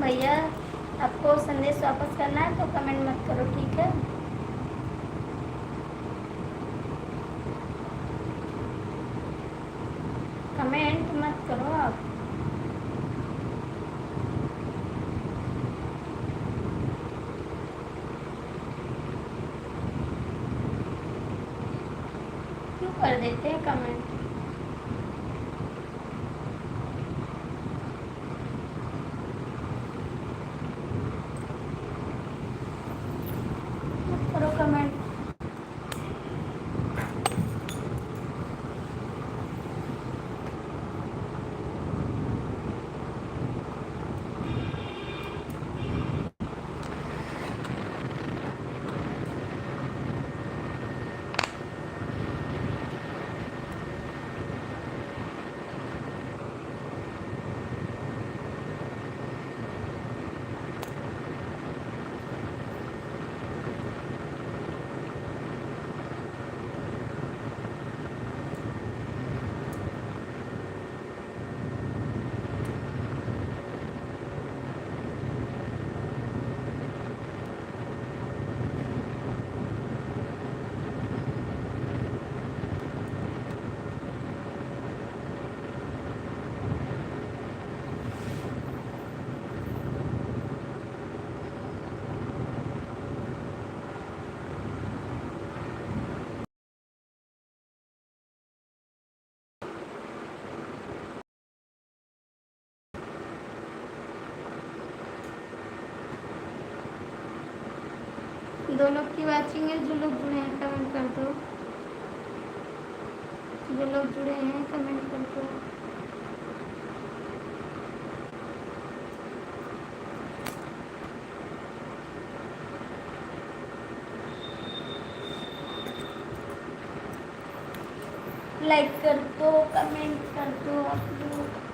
भैया आपको संदेश वापस करना है तो कमेंट मत करो, ठीक है। कमेंट मत करो आप। क्यों कर देते हैं कमेंट? मत करो कमेंट। दो लोग की वाचिंग है, जो लोग जुड़े हैं कमेंट कर दो। जो लोग जुड़े हैं कमेंट कर दो। लाइक कर दो, कमेंट कर दो आप लोग।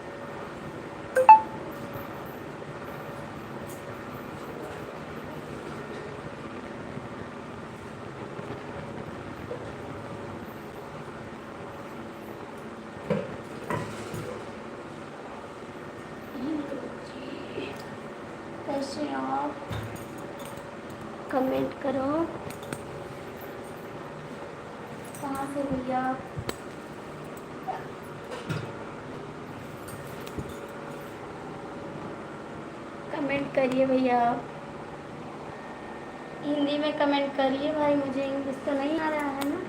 कैसे आप कमेंट करो। कहाँ से भैया? कमेंट करिए भैया, हिंदी में कमेंट करिए भाई, मुझे इंग्लिश तो नहीं आ रहा है ना।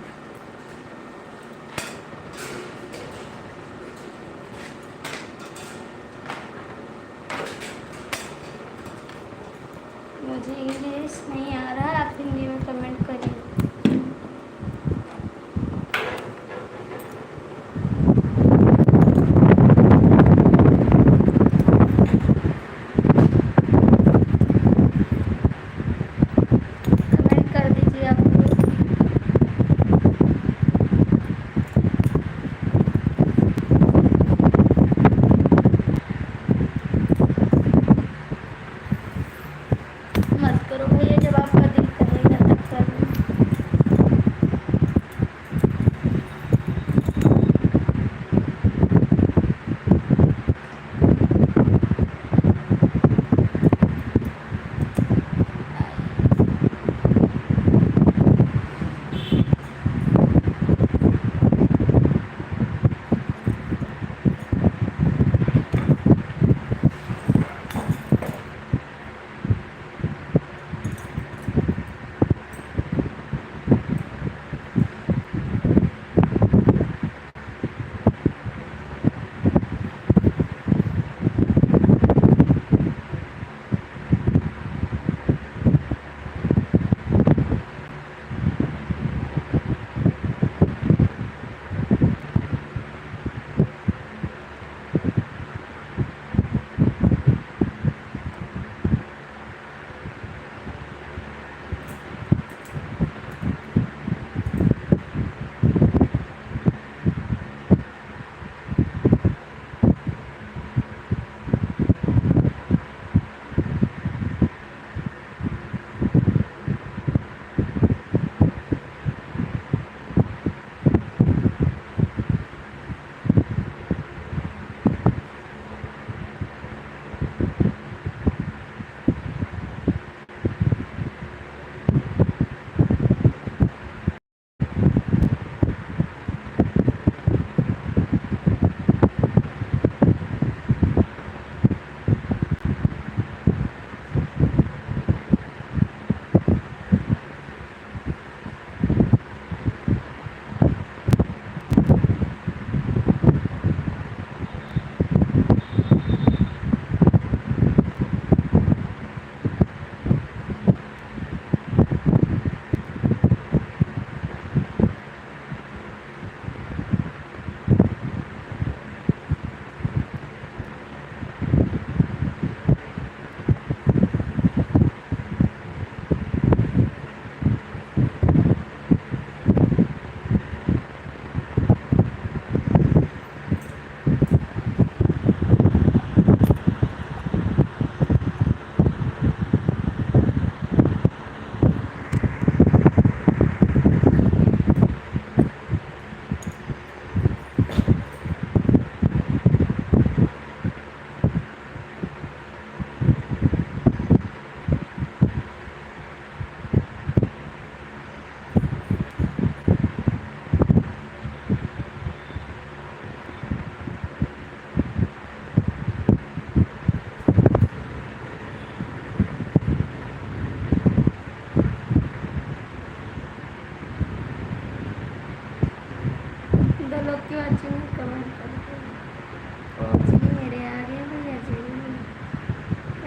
मुझे इंग्लिश नहीं आ रहा, आप हिंदी में कमेंट करिए। कमेंट कर दीजिए आप लोग। मत करो भैया, जब आपका दिल करेगा तब करना।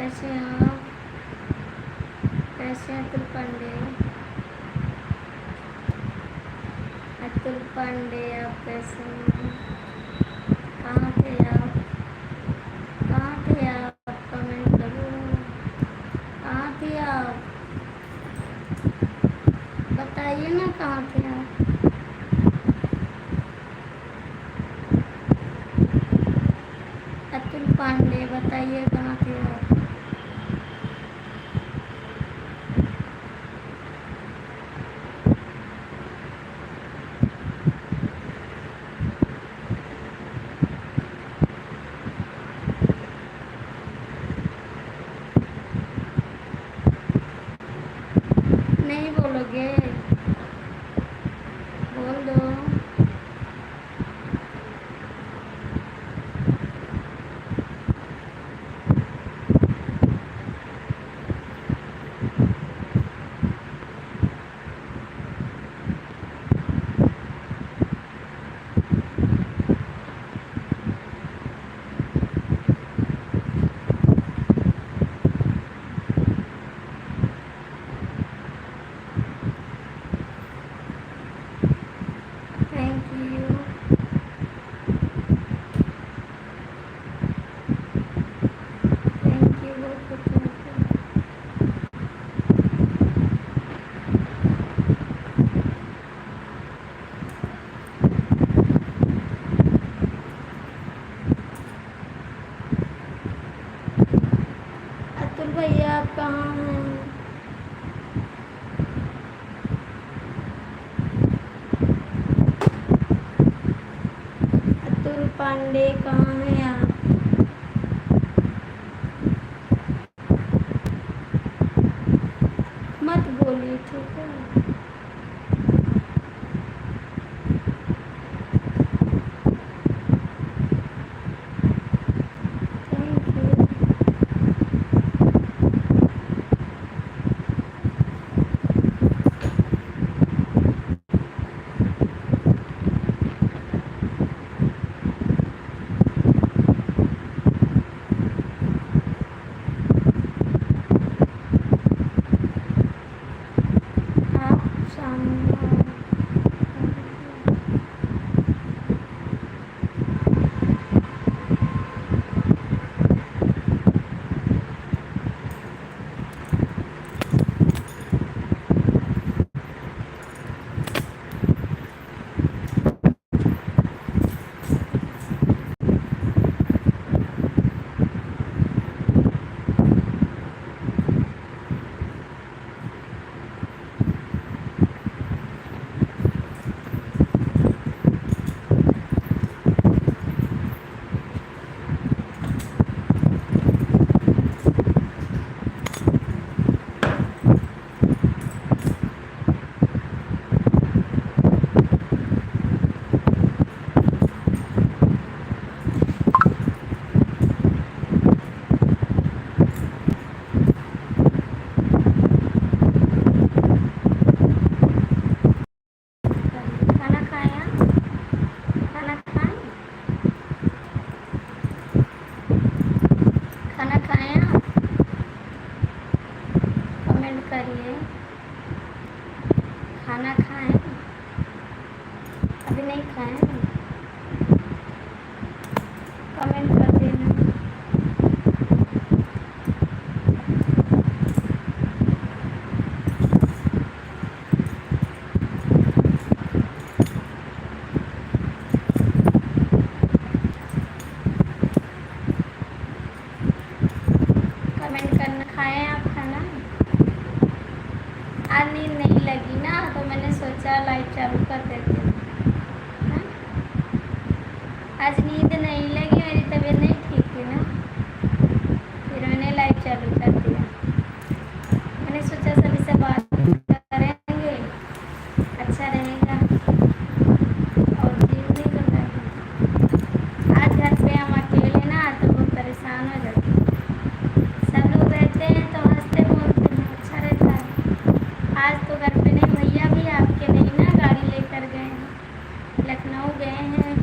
कैसे हैं आप? कैसे हैं अतुल पांडे? अतुल पांडे आप कैसे हैं? कहाँ थे आप? कहाँ थे आप? कमेंट करो। कहाँ थे आप? बताइए ना कहाँ थे आप? अतुल पांडे बताइए कहाँ थे आप? नहीं बोलोगे? बोल दो। Thank you. थैंक यू बहुत बहुत। अतुल भैया आप कहाँ हैं? अतुल पांडे कहाँ हैं आप? मत बोलिए ठीक है। Thank you. आप सामने खाना खाया? खाना खाएं? खाना खाएं आप? कमेंट करिए। खाना खाएं? अभी नहीं खाएं? कमेंट कर देना। कमेंट करना। खाएं आप खाना? आज नींद नहीं लगी ना तो मैंने सोचा लाइट चालू कर देती हूँ। हाँ? आज नींद नहीं लगी, मेरी तबीयत नहीं ठीक थी ना, फिर मैंने लाइट चालू कर दिया। मैंने सोचा सभी से बात करेंगे, अच्छा रहेगा और जीव नहीं करता। आज घर पे हम अकेले ना तो बहुत परेशान हो जाते हैं। सब लोग रहते हैं तो हंसते बोलते हैं, अच्छा रहता है। आज तो घर पे नहीं, भैया भी आपके नहीं ना, गाड़ी लेकर गए हैं, लखनऊ गए हैं।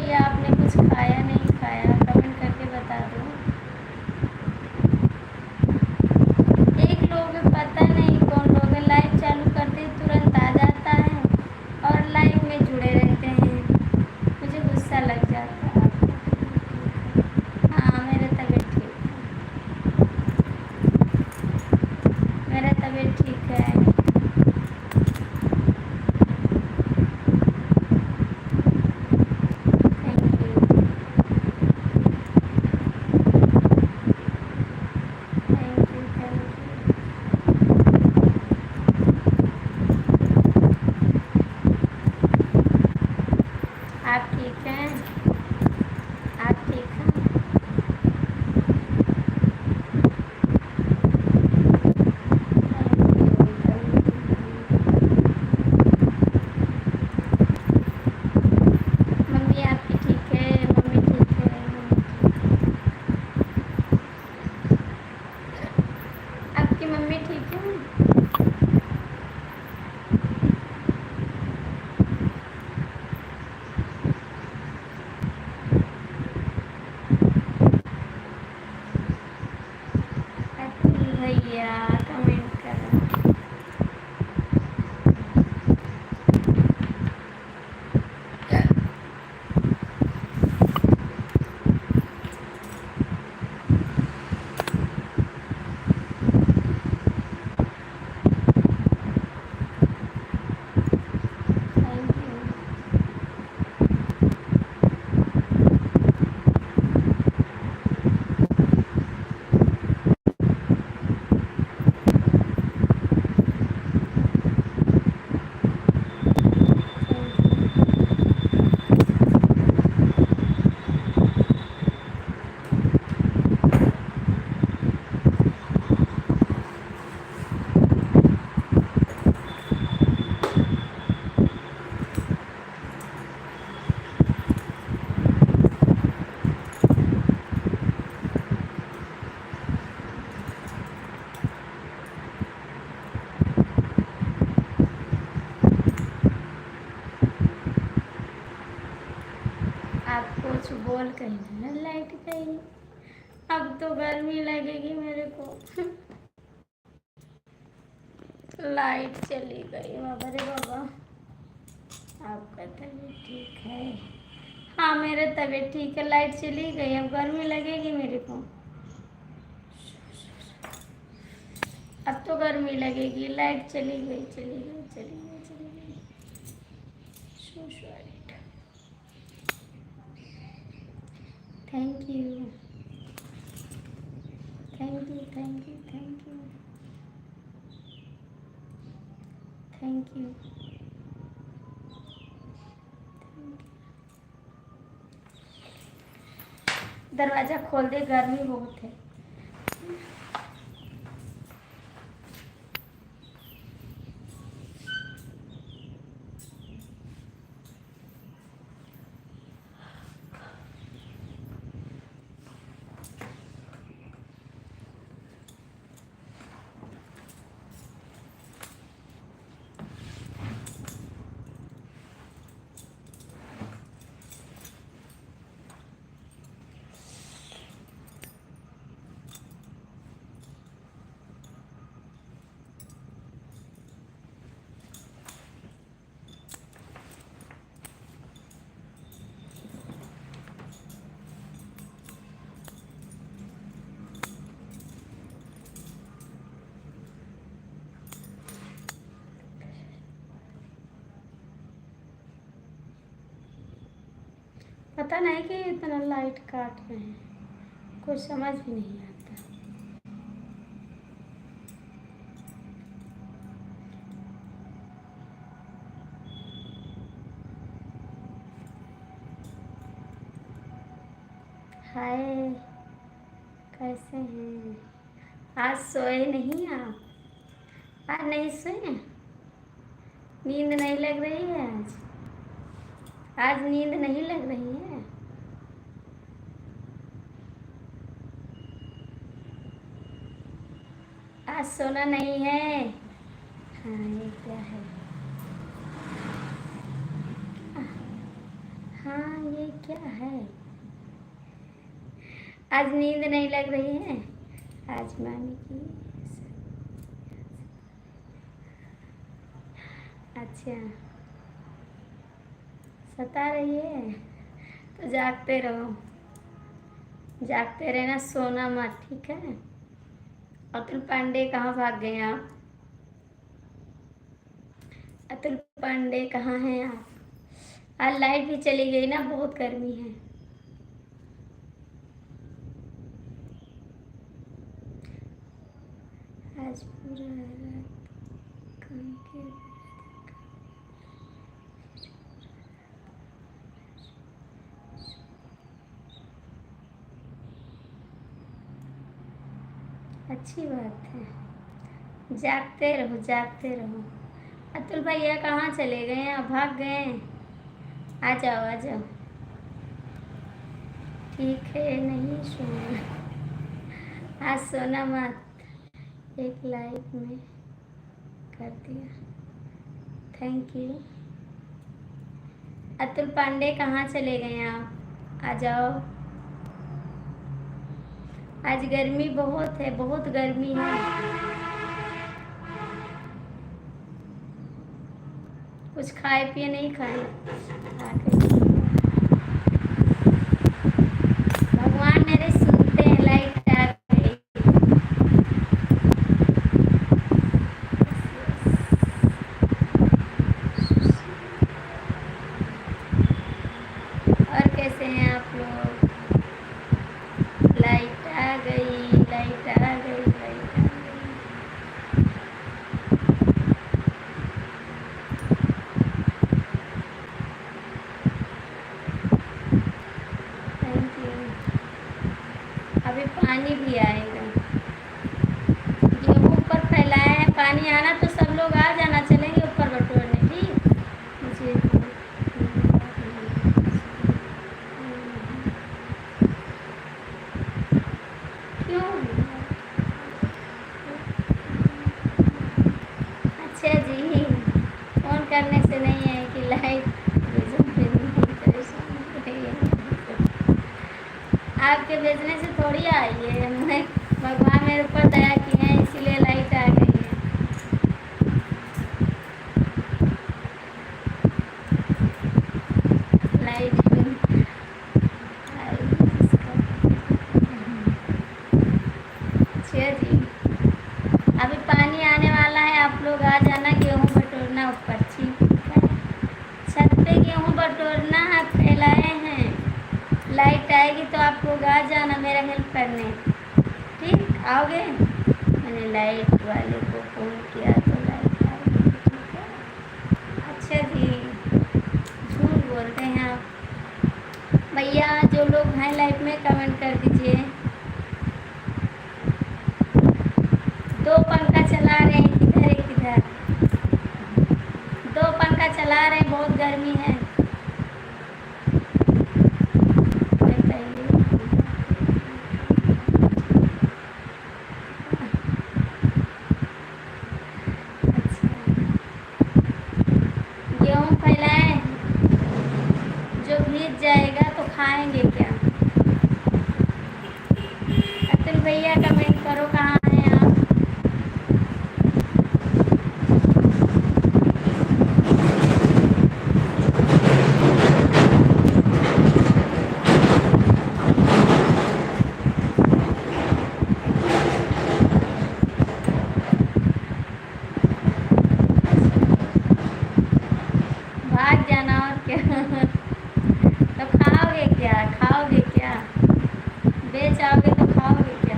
या आपने कुछ खाया नहीं खाया, कमेंट करके बता दो। एक लोग पता नहीं कौन लोग लाइव चालू करते ही तुरंत आ जाता है और लाइव में जुड़े रहते हैं, मुझे गुस्सा लग जाता है। हाँ मेरा तबीयत ठीक है, मेरा तबीयत ठीक है। Thank you, thank you, thank you. आप ठीक हैं? आप ठीक हैं? मम्मी आपकी ठीक है? मम्मी ठीक है? आपकी मम्मी ठीक है? अतुल भैया कमेंट करो। Thank you. आप कुछ बोल कहीं ना, लाइट गई। अब तो गर्मी लगेगी मेरे को। लाइट चली गई बाबा रे बाबा। आपका तबीयत ठीक है? हाँ मेरा तबीयत ठीक है, लाइट चली गई, अब गर्मी लगेगी मेरे को। अब तो गर्मी लगेगी, लाइट चली गई, चली गई, चली गई, चली गई। So sorry. Thank you, thank you, thank you, thank you, thank you. दरवाज़ा खोल दे, गर्मी बहुत है। पता नहीं कि इतना लाइट काट रहे हैं, कुछ समझ भी नहीं आता। हाय, कैसे हैं? आज सोए नहीं आप? आज नहीं सोए? नींद नहीं लग रही है आज? आज नींद नहीं लग रही है? आज सोना नहीं है? हाँ ये क्या है? हाँ, ये क्या है? आज नींद नहीं लग रही है? आज मामी की अच्छा सता रही है तो जागते रहो, जागते रहना, सोना मत, ठीक है? अतुल पांडे कहाँ भाग गए आप? अतुल पांडे कहाँ हैं आप? आज लाइट भी चली गई ना, बहुत गर्मी है। आज पूरा रात काम के अच्छी बात है, जागते रहो, जागते रहो। अतुल भैया कहाँ चले गए हैं? भाग गए? आ जाओ, आ जाओ। ठीक है, नहीं सोना, आज सोना मत, एक लाइक में कर दिया, थैंक यू। अतुल पांडे कहाँ चले गए आप? आ जाओ। आज गर्मी बहुत है, बहुत गर्मी है। कुछ खाए पिए नहीं खाए? भगवान मेरे सुनते हैं, लाइट आ गई। और कैसे हैं आप लोग? लाइट आ गई, लाइट आ गई, लाइट आ गई। Thank you. अभी पानी भी आएगा, गेहूँ ऊपर फैलाए हैं, पानी आना तो सब लोग आ जाना, चलेंगे ऊपर बटोरने, ठीक? मुझे क्यों? अच्छा जी, फोन करने से नहीं है कि लाइट परेशान हो रही है। आपके भेजने से थोड़ी आई है, मैं भगवान मेरे ऊपर दया किए हैं, इसीलिए लाइट आ गई है। लाइट अच्छा जी, अभी पानी आने वाला है, आप लोग आ जाना, गेहूँ बटोरना ऊपर, ठीक है? छत पे गेहूँ बटोरना है, फैलाए हैं। लाइट आएगी तो आप लोग आ जाना मेरा हेल्प करने, ठीक? आओगे? मैंने लाइट वाले को फ़ोन किया तो लाइट आ गई, ठीक है? अच्छा जी, झूठ बोलते हैं आप भैया। जो लोग हैं लाइव में कमेंट कर दीजिए। दो पंखा चला रहे हैं, किधर है किधर? दो पंखा चला रहे हैं, बहुत गर्मी है। मैं पहले अच्छा, गेहूँ फैलाए, जो भीग जाएगा तो खाएंगे क्या? अतुल भैया कमेंट करो, कहाँ हैं आप? भाग जाना और क्या? तो खाओगे क्या? खाओगे क्या? बेच आओगे तो खाओगे क्या?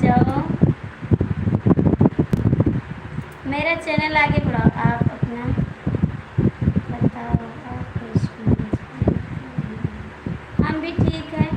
जाओ, मेरा चैनल आगे बढ़ाओ। आप अपना बताओ, आप कैसे हैं? हम भी ठीक है।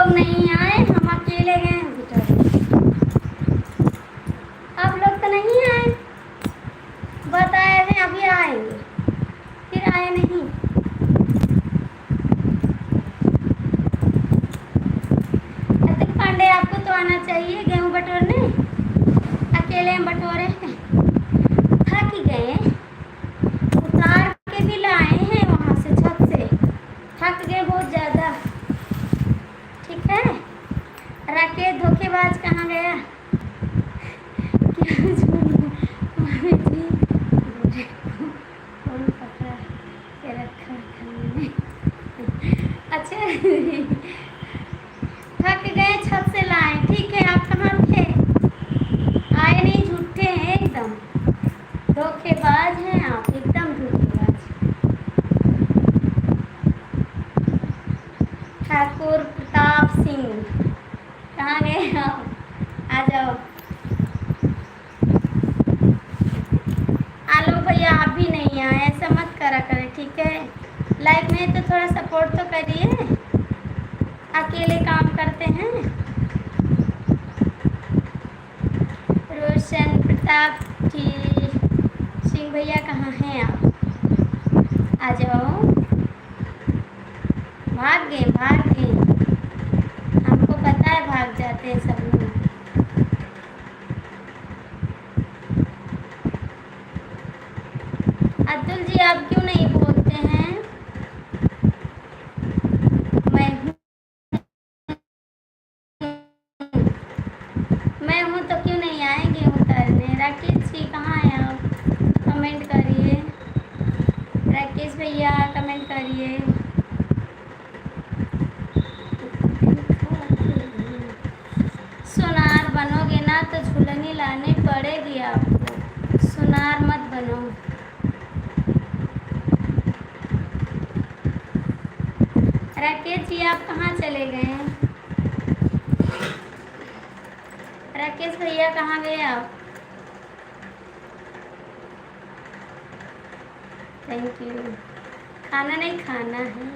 लोग नहीं आए, हम अकेले गए हैं बेटा। आप लोग तो नहीं आए, बताए थे अभी आएंगे, फिर आए नहीं। अतुल पांडे आपको तो आना चाहिए गेहूं बटोरने, अकेले हम बटोरे हैं, थक गए, उतार के भी लाए हैं वहां से छत से, थक गए बहुत ज्यादा। ठीक है, राकेश धोखेबाज कहाँ गया? क्या मम्मी जी गोरे को कौन पकड़ा के रखा था मैंने? अच्छा थक गए छत से लाए। ठीक है, आप कहाँ थे? आए नहीं, झूठे हैं एकदम, धोखेबाज हैं आप, एकदम धोखेबाज। ठाकुर प्रताप सिंह कहाँ गए आप? आ जाओ। आलोक भैया आप भी नहीं आए, ऐसा मत करा करें, ठीक है? लाइफ में तो थोड़ा सपोर्ट तो करिए, अकेले काम करते हैं। रोशन प्रताप जी सिंह भैया कहाँ हैं आप? आ जाओ। भाग गए, भाग गए, हमको पता है भाग जाते हैं सब लोग। अतुल जी आप क्यों नहीं बोलते हैं? मैं हूँ तो क्यों नहीं आएंगे उतरने? राकेश जी कहाँ हैं आप? कमेंट करिए, राकेश भैया कमेंट करिए। सुनार बनोगे ना तो झुलनी लानी पड़ेगी आपको, सुनार मत बनो। राकेश जी आप कहाँ चले गए? राकेश भैया कहाँ गए आप? Thank you. खाना नहीं खाना है?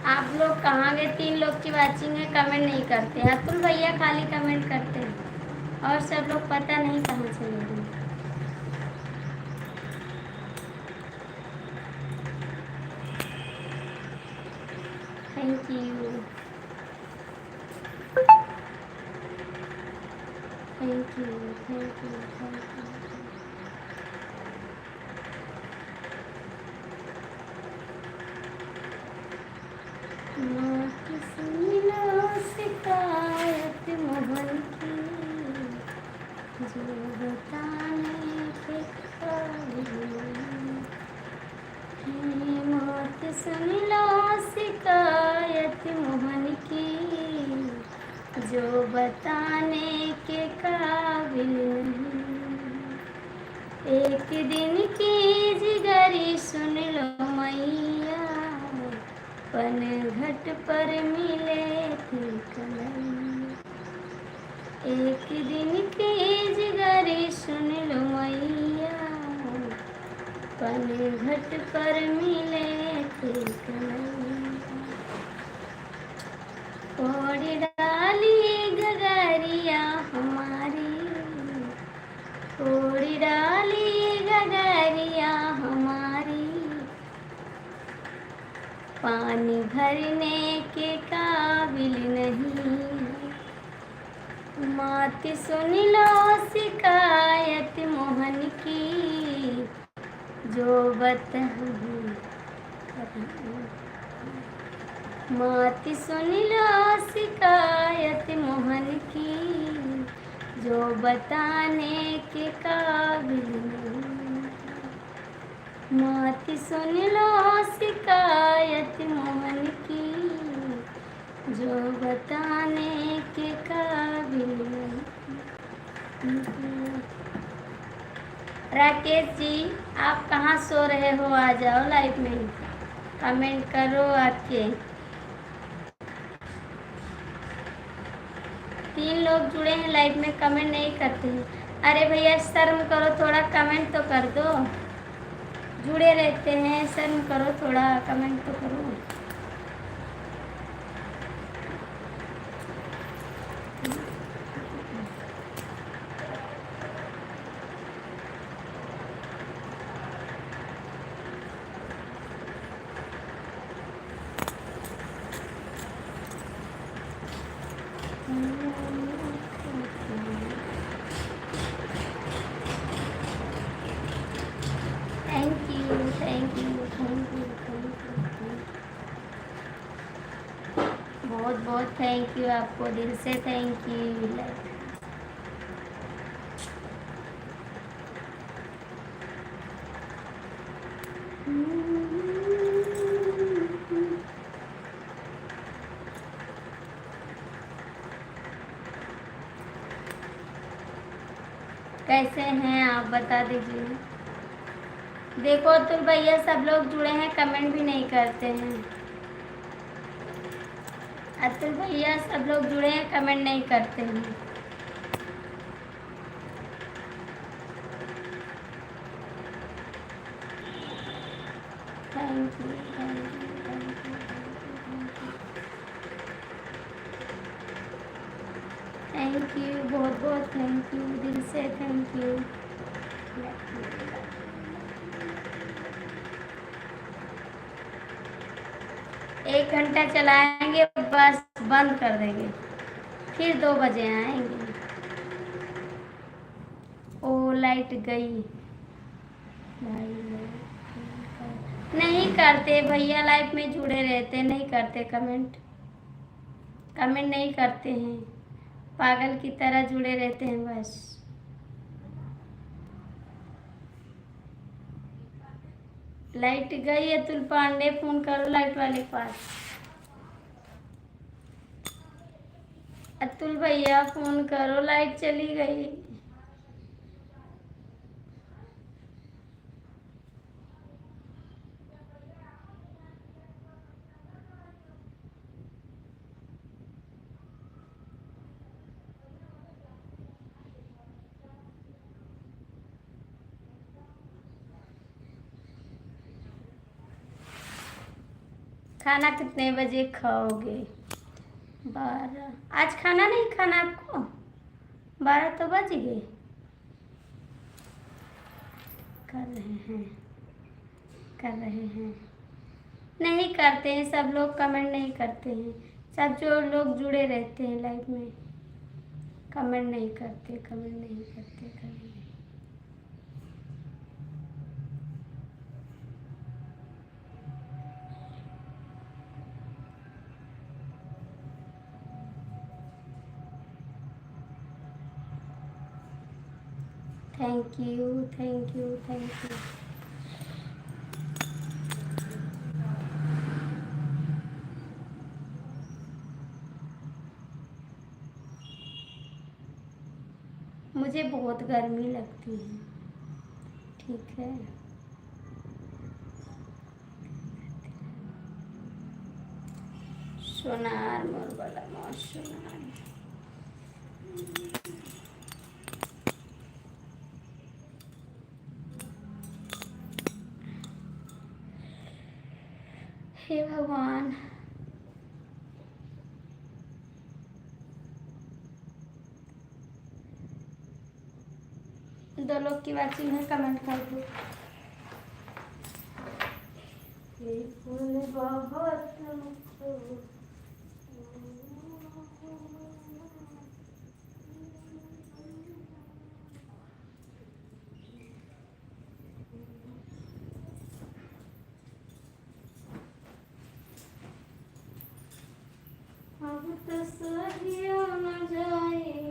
आप लोग कहाँ गए? 3 लोग की वाचिंग है, कमेंट नहीं करते। अतुल भैया खाली कमेंट करते हैं और सब लोग पता नहीं कहाँ चले गए। Thank you, thank you, thank you, thank you. शिकायत मोहन की जो बताने के काबिल नहीं। मौत सुन लो शिकायत मोहन की जो बताने के काबिल नहीं। एक दिन की जिगरी सुन लो मैया, पन घट पर मिले थे कन्हैया। एक दिन की जिगरी सुन लो मैया, पन घट पर मिले थे कन्हैया। कोड़ी डाली गगरिया हमारी, कोड़ी डाली गगरिया हमारी, पानी भरने के काबिल नहीं। मात सुन लो शिकायत मोहन की, जो बताऊं। मात सुन लो शिकायत मोहन की, जो बताने के काबिल नहीं। मात सुन लो शिकायत मोहन की, जो बताने के काबिल नहीं। राकेश जी, आप कहाँ सो रहे हो? आ जाओ लाइव में, कमेंट करो आके। 3 लोग जुड़े हैं लाइव में, कमेंट नहीं करते हैं। अरे भैया शर्म करो, थोड़ा कमेंट तो कर दो। जुड़े रहते हैं, शर्म करो, थोड़ा कमेंट तो करो। Thank you, thank you, thank you, thank you, बहुत बहुत थैंक यू आपको, दिल से थैंक यू। कैसे हैं आप, बता दीजिए। देखो अतुल भैया सब लोग जुड़े हैं, कमेंट भी नहीं करते हैं। अतुल भैया सब लोग जुड़े हैं, कमेंट नहीं करते हैं। Thank you, thank you, thank you, thank you, बहुत बहुत थैंक यू, दिल से थैंक यू। 1 घंटा चलाएंगे, बस बंद कर देंगे, फिर 2 बजे आएंगे। ओ लाइट गई भाई। नहीं करते भैया, लाइफ में जुड़े रहते, नहीं करते कमेंट, कमेंट नहीं करते हैं, पागल की तरह जुड़े रहते हैं बस। लाइट गई, अतुल पांडे फोन करो लाइट वाले के पास। अतुल भैया फोन करो, लाइट चली गई। खाना कितने बजे खाओगे? 12। आज खाना नहीं खाना आपको? 12 तो बज गए। कर रहे हैं, कर रहे हैं, नहीं करते हैं सब लोग, कमेंट नहीं करते हैं। सब जो लोग जुड़े रहते हैं लाइव में, कमेंट नहीं करते, कमेंट नहीं करते, कमेंट नहीं। Thank you, thank you, thank you. मुझे बहुत गर्मी लगती है, ठीक है। सोनार मोर वाला मोर सोनार। हे भगवान, दो लोग की वाचिंग है, कमेंट कर दो। के फूल बहुत तुमको। अब तो सहियो न जाए।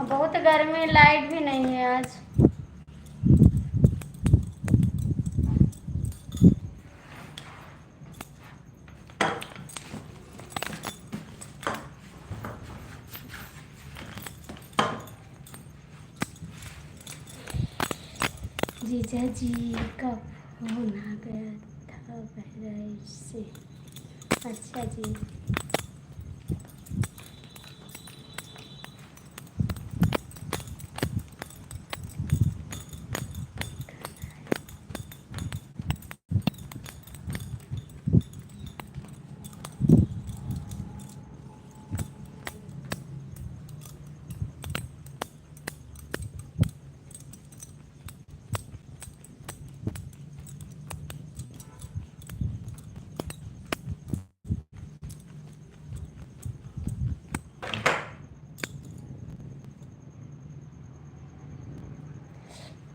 बहुत गर्मी, लाइट भी नहीं है आज। जीजा जी का फोन आ गया था बहराइच से। अच्छा जी।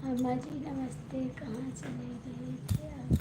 अम्मा जी नमस्ते, कहाँ चले गए थे आप?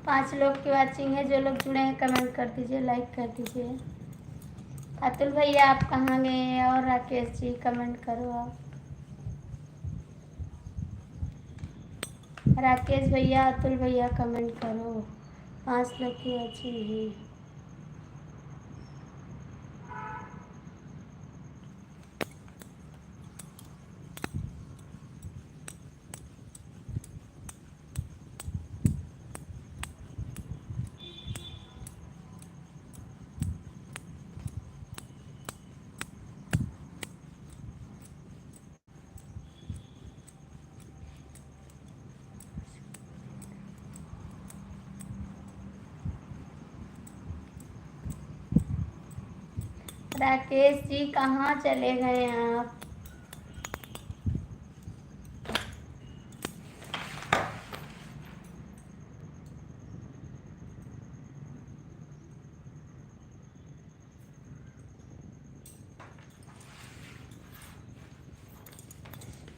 पाँच लोग की वाचिंग है। जो लोग जुड़े हैं कमेंट कर दीजिए, लाइक कर दीजिए। अतुल भैया आप कहाँ गए? और राकेश जी कमेंट करो आप। राकेश भैया, अतुल भैया कमेंट करो। 5 लोग की वाचिंग है। राकेश जी कहाँ चले गए आप?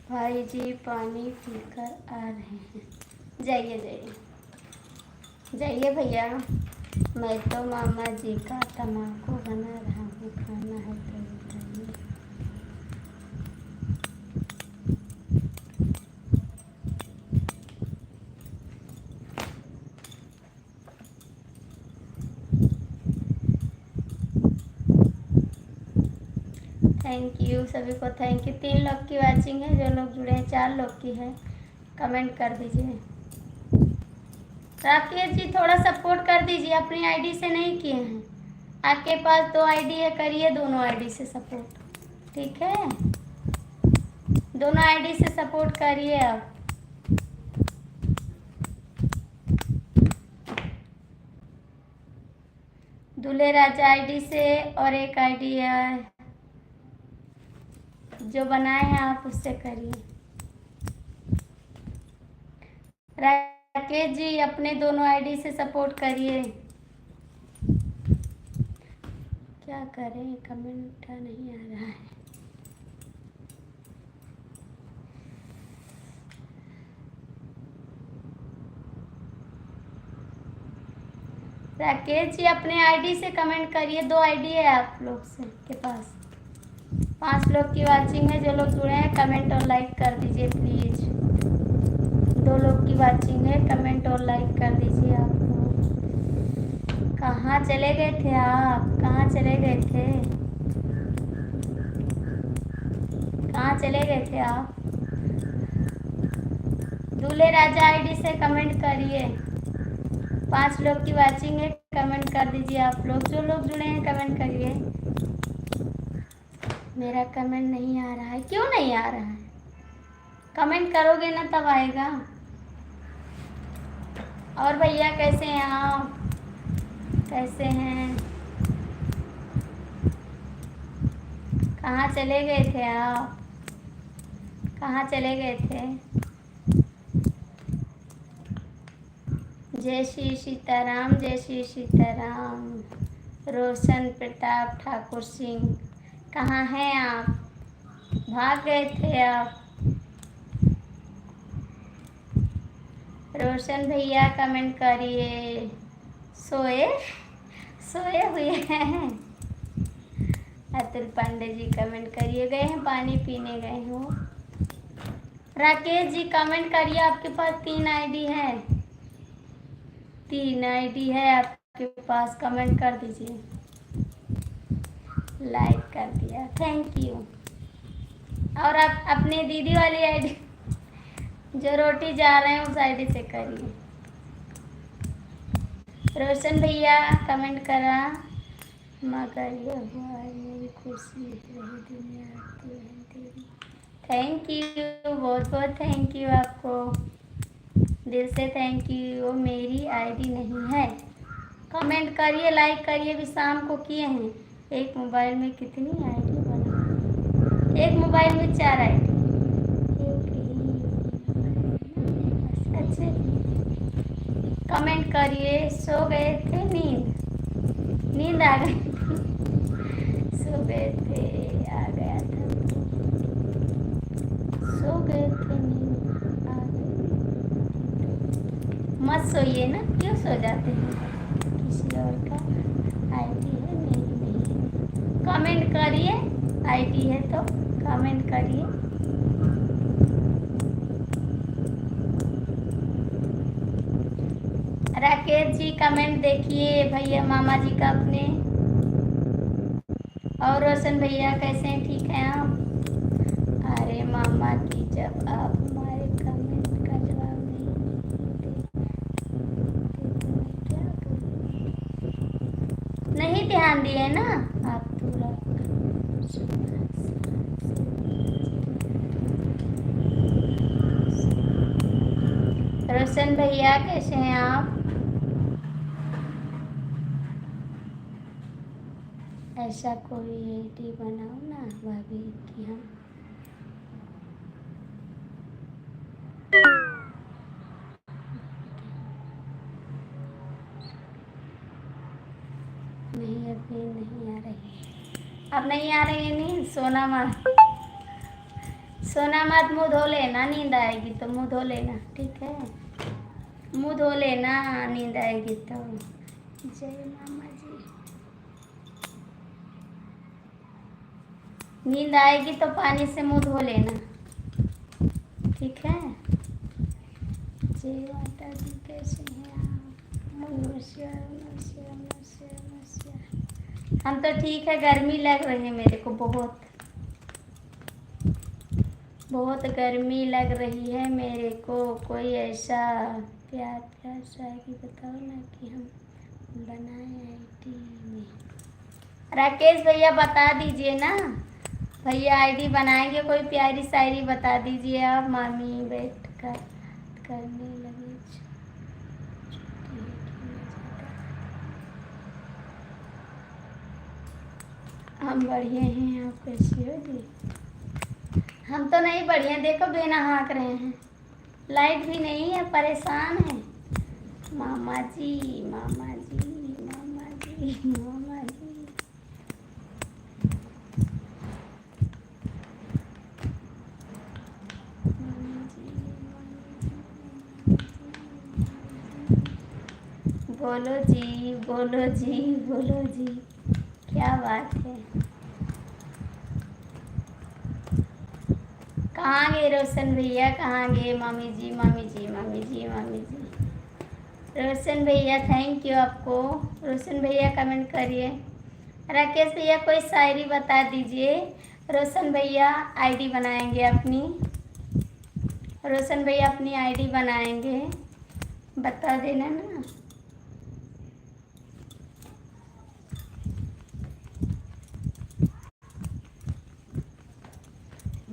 भाई जी पानी पीकर आ रहे हैं। जाइए जाइए। जाइए भैया, मैं तो मामा जी का तम्बाकू बना रहा हूँ, खाना है तो बताइए। थैंक यू सभी को, थैंक यू। 3 लोग की वाचिंग है, जो लोग जुड़े हैं 4 लोग की है, कमेंट कर दीजिए। राकेश जी थोड़ा सपोर्ट कर दीजिए, अपनी आईडी से नहीं किए हैं। आपके पास 2 आईडी है, करिए दोनों आईडी से सपोर्ट, ठीक है? दोनों आईडी से सपोर्ट करिए आप। दूल्हे राजा आईडी से, और एक आईडी है जो बनाए हैं आप, उससे करिए। राकेश जी अपने दोनों आईडी से सपोर्ट करिए। क्या करें, कमेंट नहीं आ रहा है। राकेश जी अपने आईडी से कमेंट करिए, 2 आईडी है आप लोग से के पास। 5 लोग की वाचिंग है, जो लोग जुड़े हैं कमेंट और लाइक कर दीजिए प्लीज। 2 लोग की वाचिंग है, कमेंट और लाइक कर दीजिए आप लोग। कहाँ चले गए थे आप, कहाँ चले गए थे, कहाँ चले गए थे आप? दूल्हे राजा आईडी से कमेंट करिए। 5 लोग की वाचिंग है, कमेंट कर दीजिए आप लोग। जो लोग जुड़े हैं कमेंट करिए। मेरा कमेंट नहीं आ रहा है, क्यों नहीं आ रहा है? कमेंट करोगे ना तब आएगा। और भैया कैसे हैं आप, कैसे हैं? कहाँ चले गए थे आप, कहाँ चले गए थे? जय श्री सीताराम, जय श्री सीताराम। रोशन प्रताप ठाकुर सिंह, कहाँ हैं आप? भाग गए थे आप? रोशन भैया कमेंट करिए। सोए सोए हुए हैं? अतुल पांडे जी कमेंट करिए, गए हैं पानी पीने गए हो। राकेश जी कमेंट करिए, आपके पास 3 आईडी है, 3 आईडी है आपके पास, कमेंट कर दीजिए। लाइक कर दिया, थैंक यू। और आप अपने दीदी वाली आईडी जो रोटी जा रहे हैं उस आईडी से करिए। रोशन भैया कमेंट करा, मगर ये हुआ मेरी खुशी रही दुनिया तो है तेरी। थैंक यू, बहुत बहुत थैंक यू आपको, दिल से थैंक यू। वो मेरी आईडी नहीं है, कमेंट करिए, लाइक करिए। भी शाम को किए हैं। एक मोबाइल में कितनी आईडी बना? एक मोबाइल में 4 आईडी। अच्छे कमेंट करिए। सो गए थे, नींद आ गई? सो गए थे, आ गया था, सो गए थे, नींद आ गई। मत सोइए ना, क्यों सो जाते हैं? किसी और का आईडी है, मेरी नहीं है। कमेंट करिए, आईडी है तो कमेंट करिए। राकेश जी कमेंट देखिए भैया, मामा जी का अपने। और रोशन भैया कैसे हैं, ठीक हैं आप? अरे मामा जी, जब आप हमारे कमेंट का जवाब नहीं देते तो मैं क्या करूं? नहीं ध्यान दिए ना आप पूरा। रोशन भैया कैसे हैं आप? ऐसा कोई आईडी बनाओ ना भाभी कि हम नहीं, अभी नहीं आ रही। अब नहीं आ रही है नींद? सोना मत, सोना मत, मुँह धो लेना, नींद आएगी तो मुँह धो लेना, ठीक है? मुंह धो लेना, नींद आएगी तो। जय मामा जी। नींद आएगी तो पानी से मुंह धो लेना, ठीक है। जय माता दी, कैसे हैं आप? नमस्कार नमस्कार नमस्कार नमस्कार। हम तो ठीक है, गर्मी लग रही है मेरे को, बहुत बहुत गर्मी लग रही है मेरे को। कोई ऐसा प्यार प्यार शायरी बताओ ना कि हम बनाए आईडी में। राकेश भैया बता दीजिए ना, भैया आईडी बनाएंगे, कोई प्यारी शायरी बता दीजिए आप। मामी बैठ कर करने लगे छुट्टी है कि मैं ज़्यादा। हम बढ़िया हैं, आप कैसे हो जी? हम तो नहीं बढ़िया, देखो बेना हाँक रहे हैं, लाइट भी नहीं है, परेशान है। मामा जी मामा जी मामा जी मामा जी। बोलो जी बोलो जी बोलो जी, क्या बात है। कहाँ गए रोशन भैया, कहाँ गए? मामी जी मामी जी मामी जी मामी जी। रोशन भैया थैंक यू आपको। रोशन भैया कमेंट करिए। राकेश भैया कोई शायरी बता दीजिए। रोशन भैया आईडी बनाएंगे अपनी, रोशन भैया अपनी आईडी बनाएंगे, बता देना ना।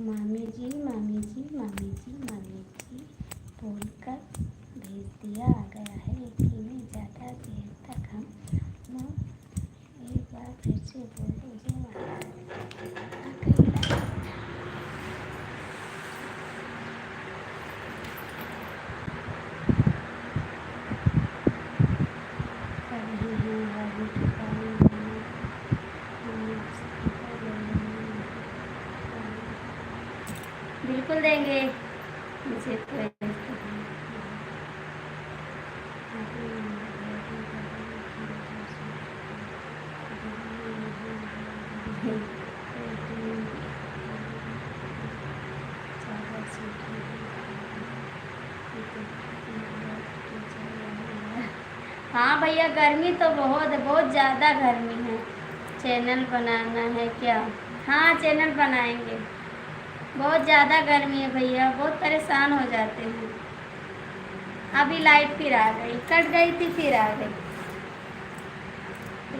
मामी जी मामी जी मामी जी मामी जी बोलकर भेज दिया आ गया है, लेकिन ज़्यादा देर तक हम एक बार फिर से बोल दीजिए। बिल्कुल देंगे, मुझे तो हाँ भैया, गर्मी तो बहुत बहुत ज़्यादा गर्मी है। चैनल बनाना है क्या? हाँ चैनल बनाएंगे। बहुत ज़्यादा गर्मी है भैया, बहुत परेशान हो जाते हैं। अभी लाइट फिर आ गई, कट गई थी फिर आ गई।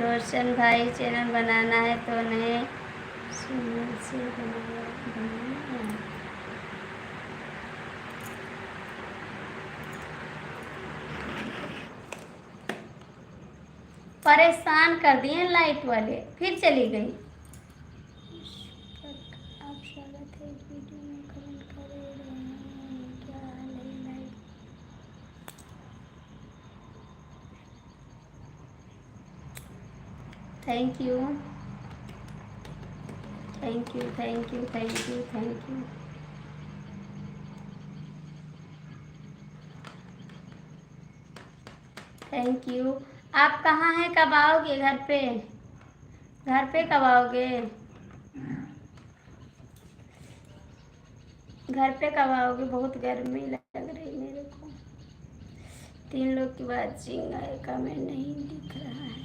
रोशन भाई चैनल बनाना है तो नए चैनल से बनाना है। परेशान कर दिए लाइट वाले, फिर चली गई। आप स्वागत है इस वीडियो में, कमेंट कर रहे हैं क्या हाल है light? Thank you thank you thank you thank you thank you. Thank you. आप कहाँ हैं, कब आओगे घर पे? घर पे कब आओगे? घर पे कब आओगे? बहुत गर्मी लग रही मेरे को। 3 लोग की बात चिंग आए, कमेंट नहीं दिख रहा है।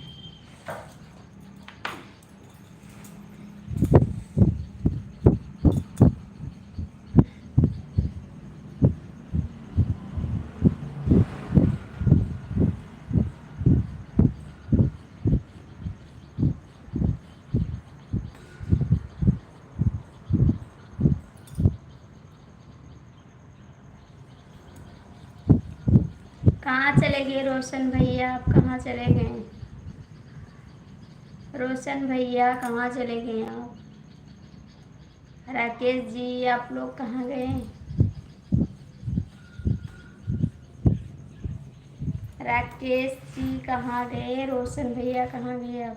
कहाँ चले गए रोशन भैया, आप कहाँ चले गए? रोशन भैया कहाँ चले गए आप? राकेश जी आप लोग कहाँ गए? राकेश जी कहाँ गए? रोशन भैया कहाँ गए आप?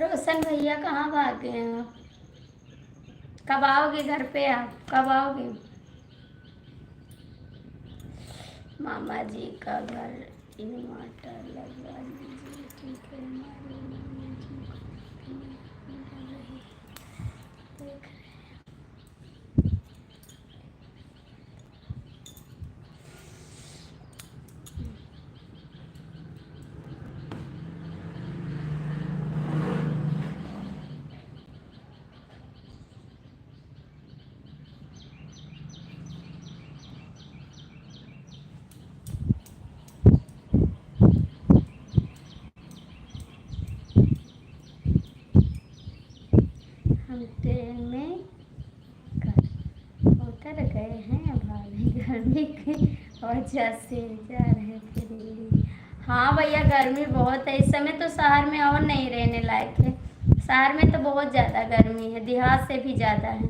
रोशन भैया कहाँ भाग गए हैं आप? कब आओगे घर पे? आप कब आओगे? मामा जी का घर इन्वर्टर लगवा दीजिए। ठीक है, हमारे मामा जी को इन्वर्टर लग रही है, देख रहे हम ट्रेन में उतर गए हैं भाभी, गर्मी की वजह से जा रहे थे दिल्ली। हाँ भैया, गर्मी बहुत है इस समय तो शहर में, और नहीं रहने लायक है। शहर में तो बहुत ज़्यादा गर्मी है, देहात से भी ज़्यादा है।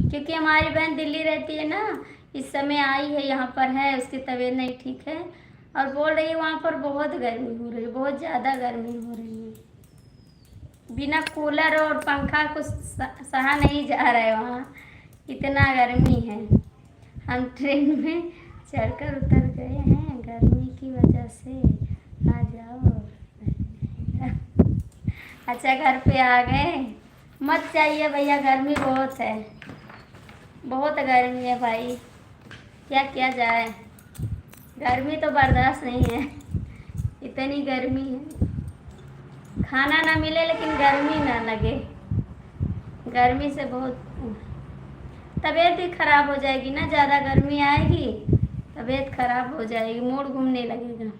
क्योंकि हमारी बहन दिल्ली रहती है ना, इस समय आई है यहाँ पर है, उसकी तबीयत नहीं ठीक है और बोल रही है वहाँ पर बहुत गर्मी हो रही है, बहुत ज़्यादा गर्मी हो रही है। बिना कूलर और पंखा कुछ सहा नहीं जा रहा है वहाँ, इतना गर्मी है। हम ट्रेन में चढ़कर उतर गए हैं गर्मी की वजह से, आ जाओ। अच्छा, घर पे आ गए? मत जाइए भैया, गर्मी बहुत है, बहुत गर्मी है भाई, क्या किया जाए। गर्मी तो बर्दाश्त नहीं है, इतनी गर्मी है। खाना ना मिले लेकिन गर्मी ना लगे, गर्मी से बहुत तबीयत भी खराब हो जाएगी ना, ज़्यादा गर्मी आएगी तबीयत खराब हो जाएगी, मूड घूमने लगेगा।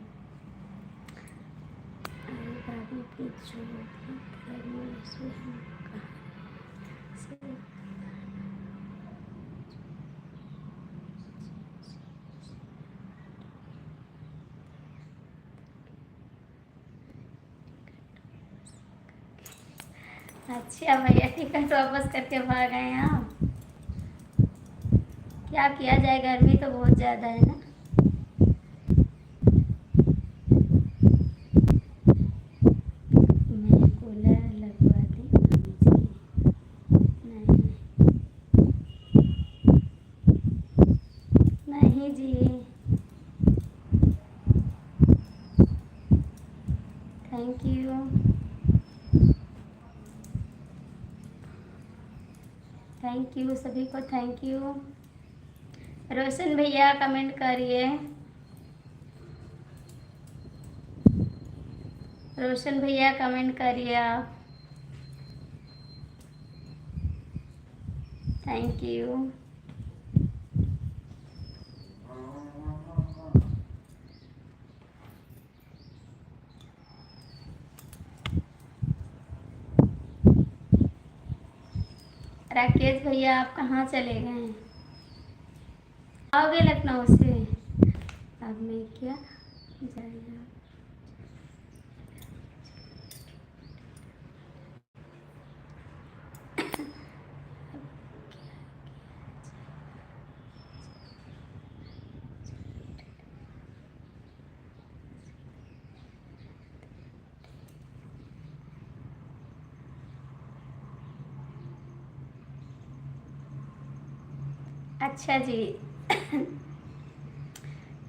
अच्छा भैया, टिकट वापस करके भाग गए हैं आप? क्या किया जाए, गर्मी तो बहुत ज़्यादा है ना। मैं कूलर लगवा दी नहीं जी, थैंक यू, थैंक यू सभी को, थैंक यू। रोशन भैया कमेंट करिए, रोशन भैया कमेंट करिए आप, थैंक यू। राकेश भैया आप कहाँ चले गए? आओगे लखनऊ से? अब मैं क्या जाएगा। अच्छा जी,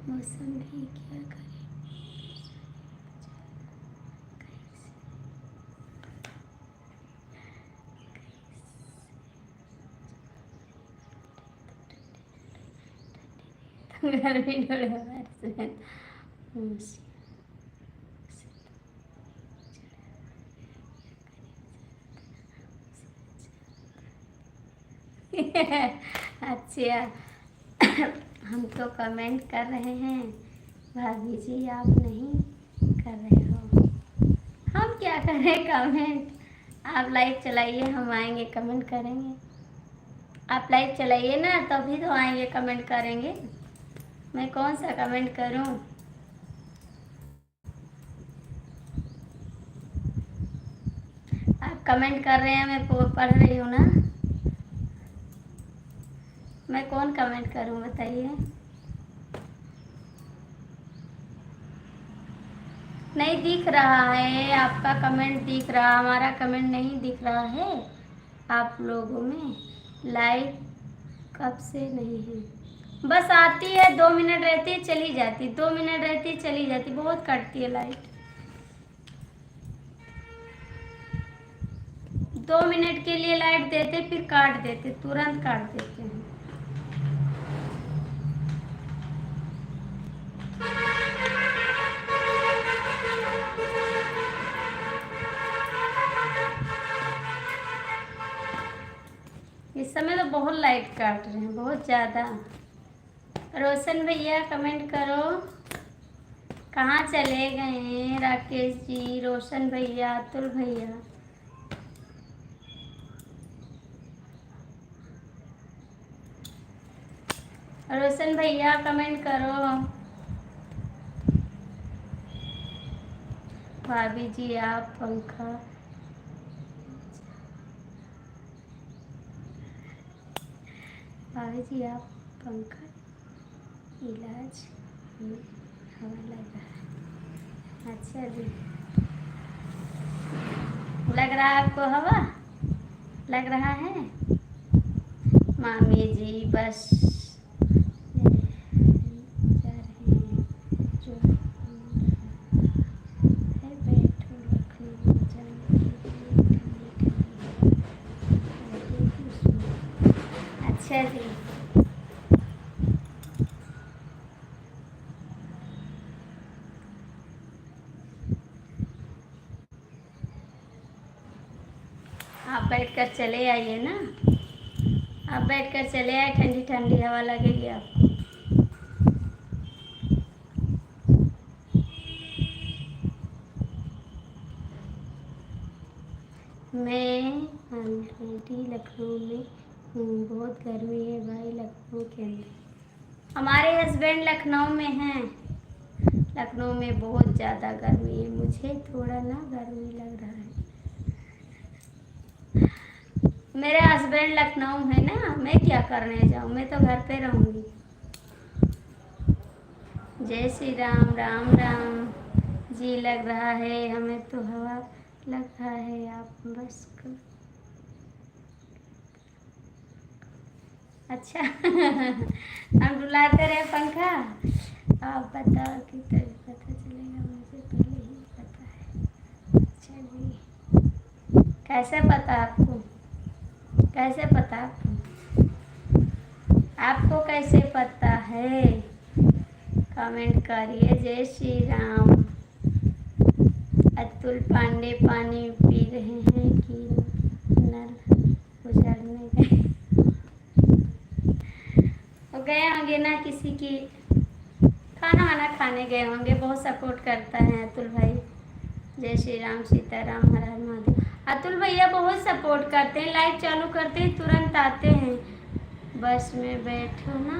मौसम भी क्या करें। गर्मी अच्छा, हम तो कमेंट कर रहे हैं, भाभी जी आप नहीं कर रहे हो। हम क्या करें कमेंट, आप लाइव चलाइए, हम आएंगे कमेंट करेंगे। आप लाइव चलाइए ना, तभी तो आएंगे कमेंट करेंगे। मैं कौन सा कमेंट करूं? आप कमेंट कर रहे हैं, मैं पढ़ रही हूँ ना, मैं कौन कमेंट करूं बताइए। नहीं दिख रहा है आपका कमेंट, दिख रहा, हमारा कमेंट नहीं दिख रहा है आप लोगों में। लाइक कब से नहीं है? बस आती है 2 मिनट रहती है चली जाती, 2 मिनट रहती है चली जाती, बहुत कटती है लाइट। 2 मिनट के लिए लाइट देते फिर काट देते, तुरंत काट देते हैं। इस समय तो बहुत लाइट काट रहे हैं, बहुत ज़्यादा। रोशन भैया कमेंट करो, कहाँ चले गए हैं? राकेश जी, रोशन भैया, अतुल भैया। रोशन भैया कमेंट करो। भाभी जी आप पंखा, भाभी जी आप पंखा इलाज में हवा लगा है। अच्छा जी, लग रहा है आपको हवा लग रहा है? मामी जी बस जा रहे हैं, जो है बैठो लखनऊ जाने के लिए ठंडी ठंडी। अच्छा जी, आप बैठकर चले आइए ना, आप बैठकर चले आए, ठंडी ठंडी हवा लगेगी आपको। मैं ऑलरेडी लखनऊ में हूँ, बहुत गर्मी है भाई लखनऊ के अंदर। हमारे हस्बैंड लखनऊ में हैं, लखनऊ में बहुत ज़्यादा गर्मी है, मुझे थोड़ा ना गर्मी लग रहा है। मेरे हस्बैंड लखनऊ है ना, मैं क्या करने जाऊँ, मैं तो घर पे रहूँगी। जय श्री राम, राम राम जी। लग रहा है हमें तो हवा लग रहा है, आप बस कर। अच्छा हम रुलाते रहे पंखा, आप बताओ कि तभी पता चलेगा, मुझे पहले ही पता है। अच्छा जी, कैसे पता आपको, कैसे पता आपको, आपको कैसे पता है? कमेंट करिए। जय श्री राम। अतुल पांडे पानी पी रहे हैं कि नल गुजरने गए? वो गए होंगे ना, किसी की खाना वाना खाने गए होंगे। बहुत सपोर्ट करता है अतुल भाई। जय श्री राम, सीताराम, हर हर महादेव। अतुल भैया बहुत सपोर्ट करते हैं, लाइट चालू करते हैं तुरंत आते हैं। बस में बैठो ना,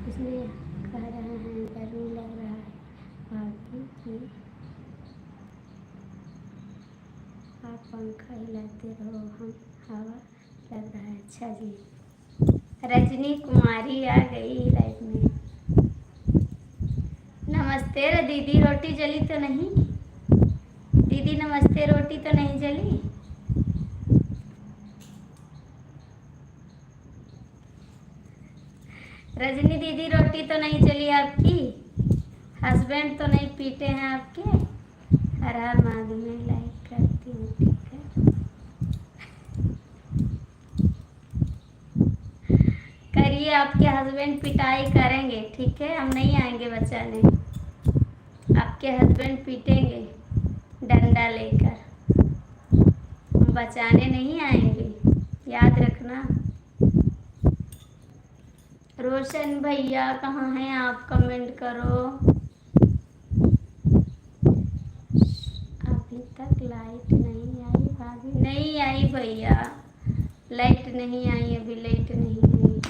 इसलिए कह रहे हैं गर्मी लग रहा है भाभी जी, आप पंखा हिलाते रहो, हम हवा लग रहा है। अच्छा जी, रजनी कुमारी आ गई लाइफ में। नमस्ते रे दीदी, रोटी जली तो नहीं? दीदी नमस्ते, रोटी तो नहीं जली? रजनी दीदी रोटी तो नहीं जली आपकी? हस्बैंड तो नहीं पीटे हैं आपके? हर हर महादेव। में लाइक करती हूँ, ठीक है? करिए, आपके हस्बैंड पिटाई करेंगे, ठीक है? हम नहीं आएंगे बचाने, आपके हस्बैंड पीटेंगे डंडा लेकर, हम बचाने नहीं आएंगे, याद रखना। रोशन भैया कहाँ हैं आप? कमेंट करो। अभी तक लाइट नहीं आई भाभी? नहीं आई भैया, लाइट नहीं आई, अभी लाइट नहीं आई।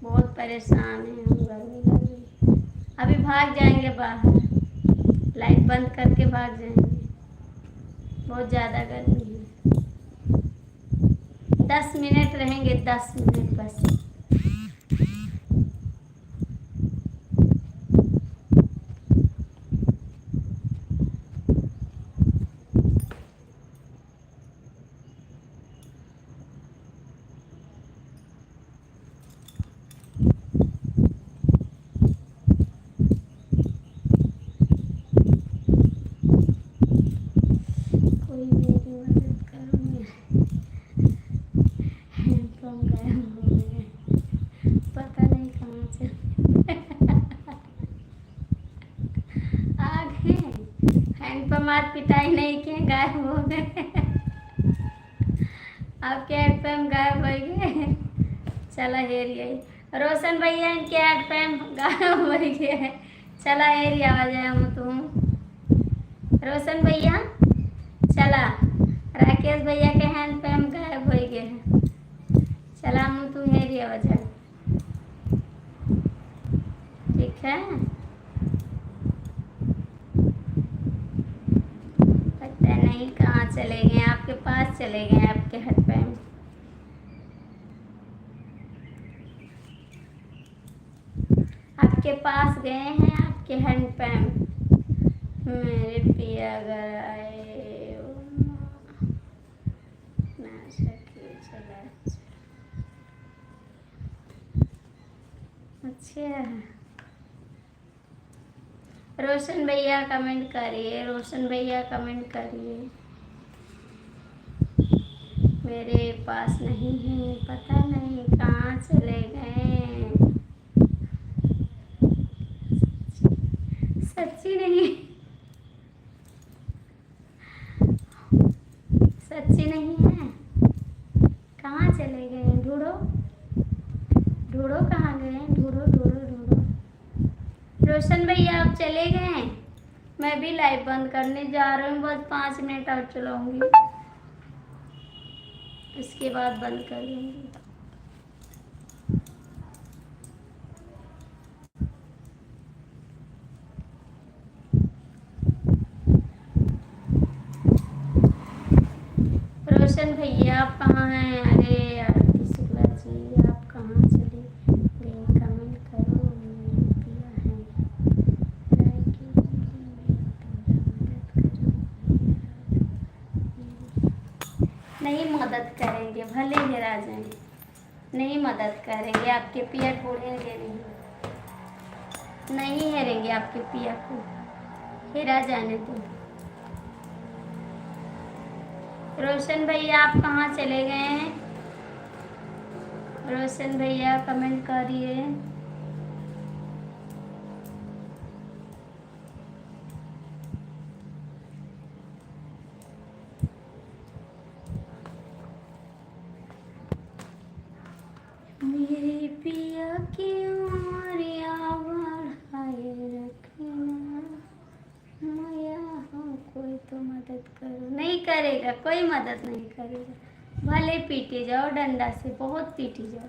बहुत परेशान हैं हम, गर्मी लग रही। अभी भाग जाएंगे बाहर, लाइट बंद करके भाग जाएंगे, बहुत ज़्यादा गर्मी है। 10 मिनट रहेंगे, 10 मिनट बस। हैंडपम्प आज पिटाई नहीं किए, गायब हो गए। आपके हैंडपम्प गायब हो गए। चला एरिया रोशन भैया इनके हैंडपम्प गायब हो गए। चला एरिया आ जाए हम तुम रोशन भैया चला। राकेश भैया के हैंडपम्प गायब हो गए हैं। चला हम तुम एरिया आ जाए, ठीक है। पता नहीं कहाँ चले गए, आपके पास चले गए आपके हैंडपम्प। आपके पास गए हैं आपके हैंडपम्प। मेरे पिया अगर आए ना सके चला। अच्छा रोशन भैया कमेंट करिए, रोशन भैया कमेंट करिए। मेरे पास नहीं है, पता नहीं कहाँ चले गए। सच्ची नहीं, सच्ची नहीं है। कहाँ चले गए? ढूंढो ढूंढो, कहाँ गए? ढूंढो ढूंढो ढूंढो। रोशन भैया आप चले गए। मैं भी लाइव बंद करने जा रही हूँ, बस 5 मिनट और चलाऊंगी, इसके बाद बंद कर दूंगी। रोशन भैया आप कहाँ हैं? अरे यार शुक्ला जी आप कहाँ चले गए? कमेंट करो। पिया है नहीं मदद करेंगे, भले हेरा जाए, नहीं मदद करेंगे। आपके पिया ढूंढेंगे नहीं हेरेंगे आपके पिया को, हेरा जाने दो। रोशन भैया आप कहाँ चले गए हैं? रोशन भैया कमेंट करिए। मेरे पिया की उमरिया बढ़ाए रखना, मैया हो कोई तो मदद करो। नहीं करेगा, कोई मदद नहीं करेगा। भले पीटे जाओ डंडा से, बहुत पीटी जाओ,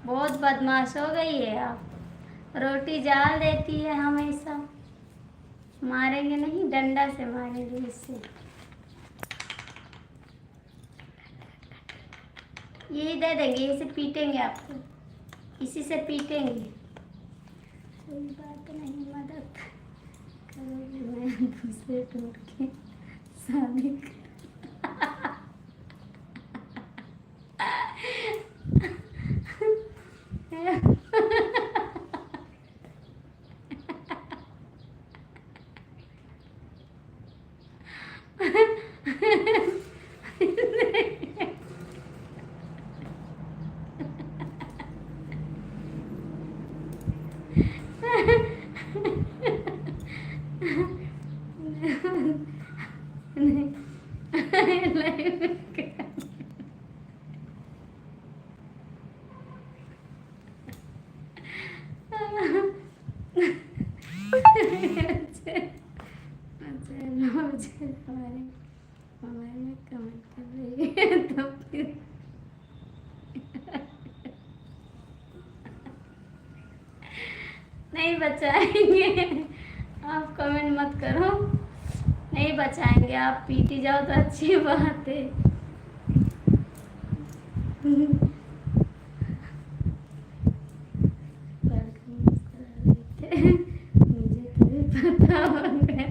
बहुत बदमाश हो गई है आप। रोटी जाल देती है हमेशा। मारेंगे नहीं, डंडा से मारेंगे इससे। यही दे देंगे, इसे पीटेंगे आपको, इसी से पीटेंगे। कोई बात नहीं, मदद करोगे। मैं दूसरे टूट के शादी हमारे मोबाइल में कमेंट कर रही है तो फिर नहीं बचाएंगे। आप कमेंट मत करो, नहीं बचाएंगे। आप पीटी जाओ तो अच्छी बात है। मुझे तो पता होगा।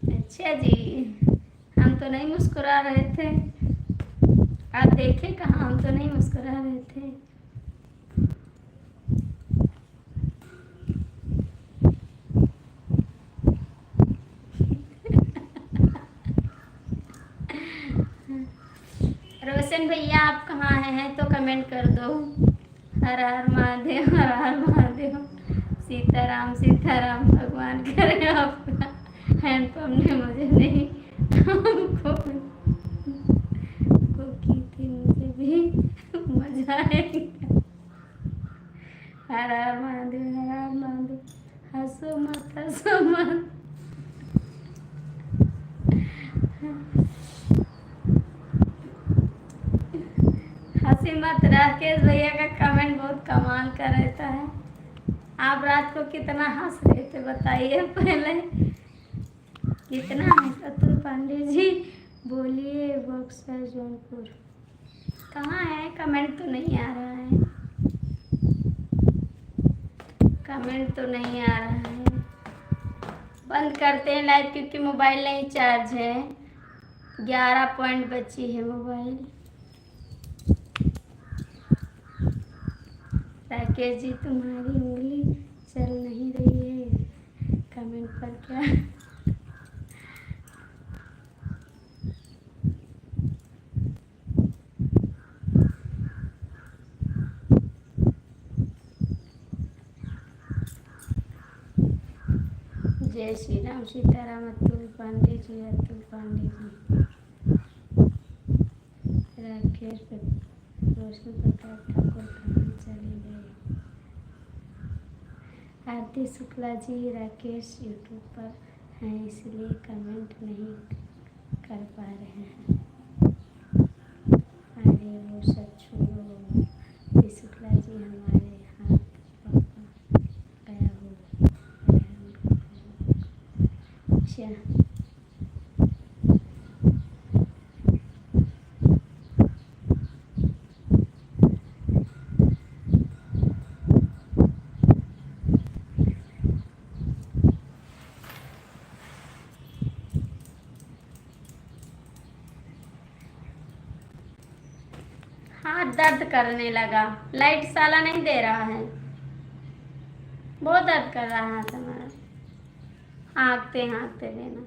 अच्छा जी, हम तो नहीं मुस्कुरा रहे थे, आप देखे कहाँ, हम तो नहीं मुस्कुरा रहे थे। हुसैन भैया आप कहाँ हैं तो कमेंट कर दो। हर हर महादेव, हर हर महादेव। सीताराम सीताराम, भगवान करे आपका। हैंडपम्प ने मुझे नहीं, हमको को की थी, मुझे भी मजा आएगा। हर हर महादेव, हर हर महादेव। हंसो मत, हंसो मत। हंसी मत। राकेश भैया का कमेंट बहुत कमाल का रहता है। आप रात को कितना हंस रहे थे बताइए पहले, कितना हंस। अतुल पांडे जी बोलिए, बक्सर जौनपुर कहाँ है? कमेंट तो नहीं आ रहा है, कमेंट तो नहीं आ रहा है। बंद करते हैं लाइव क्योंकि मोबाइल नहीं चार्ज है। 11 पॉइंट बची है मोबाइल। राकेश जी तुम्हारी उंगली चल नहीं रही है कमेंट पर क्या? जय श्री राम, सीताराम। अतुल पांडे जी, अतुल पांडे जी। राकेश रोशन प्रताप ठाकुर कहाँ चले गए? आरती शुक्ला जी, राकेश यूट्यूब पर हैं इसलिए कमेंट नहीं कर पा रहे हैं। अरे वो सब छोड़ो। आरती शुक्ला जी हमारे हाथ पापा गया हो अच्छा। हाथ दर्द करने लगा, लाइट साला नहीं दे रहा है, बहुत दर्द कर रहा है हमारा। हाँकते हाँकते देना।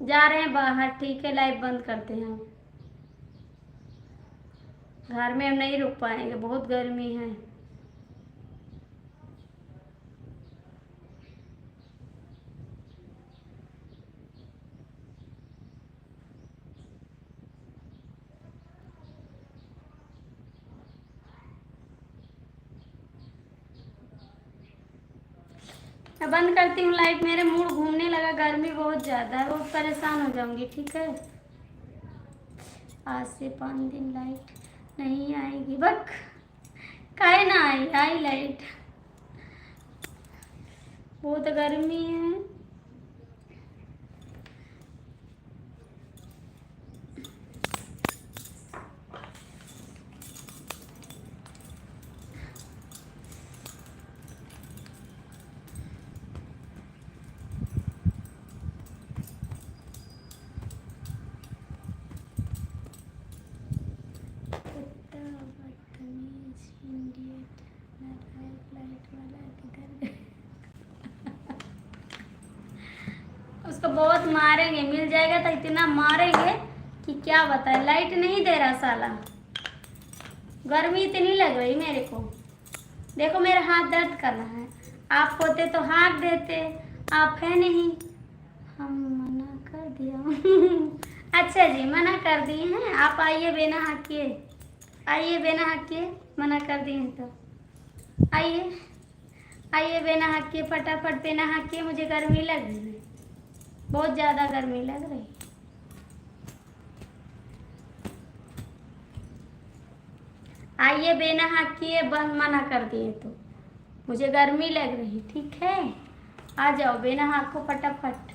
जा रहे हैं बाहर, ठीक है लाइव बंद करते हैं। घर में हम नहीं रुक पाएंगे, बहुत गर्मी है। मैं बंद करती हूँ लाइट, मेरे मूड घूमने लगा, गर्मी बहुत ज़्यादा है, बहुत परेशान हो जाऊंगी। ठीक है, आज से 5 दिन लाइट नहीं आएगी। बक काहे ना आई, आई लाइट, बहुत गर्मी है। उसको बहुत मारेंगे, मिल जाएगा तो इतना मारेंगे कि क्या बताए। लाइट नहीं दे रहा साला, गर्मी इतनी लग रही मेरे को। देखो मेरा हाथ दर्द कर रहा है, आप होते तो हाँक देते, आप है नहीं, हम मना कर दिया। अच्छा जी, मना कर दिए हैं आप, आइए बिना हाँकिए, आइए बिना हाँकिए, मना कर दिए हैं तो आइए, आइए बिना हाँकिए, फटाफट बिना हाँकिए, मुझे गर्मी लग रही है, बहुत ज़्यादा गर्मी लग रही। आइए बिना हाँकिए, बंद मना कर दिए तो, मुझे गर्मी लग रही। ठीक है, आ जाओ बिना हाँको फटाफट।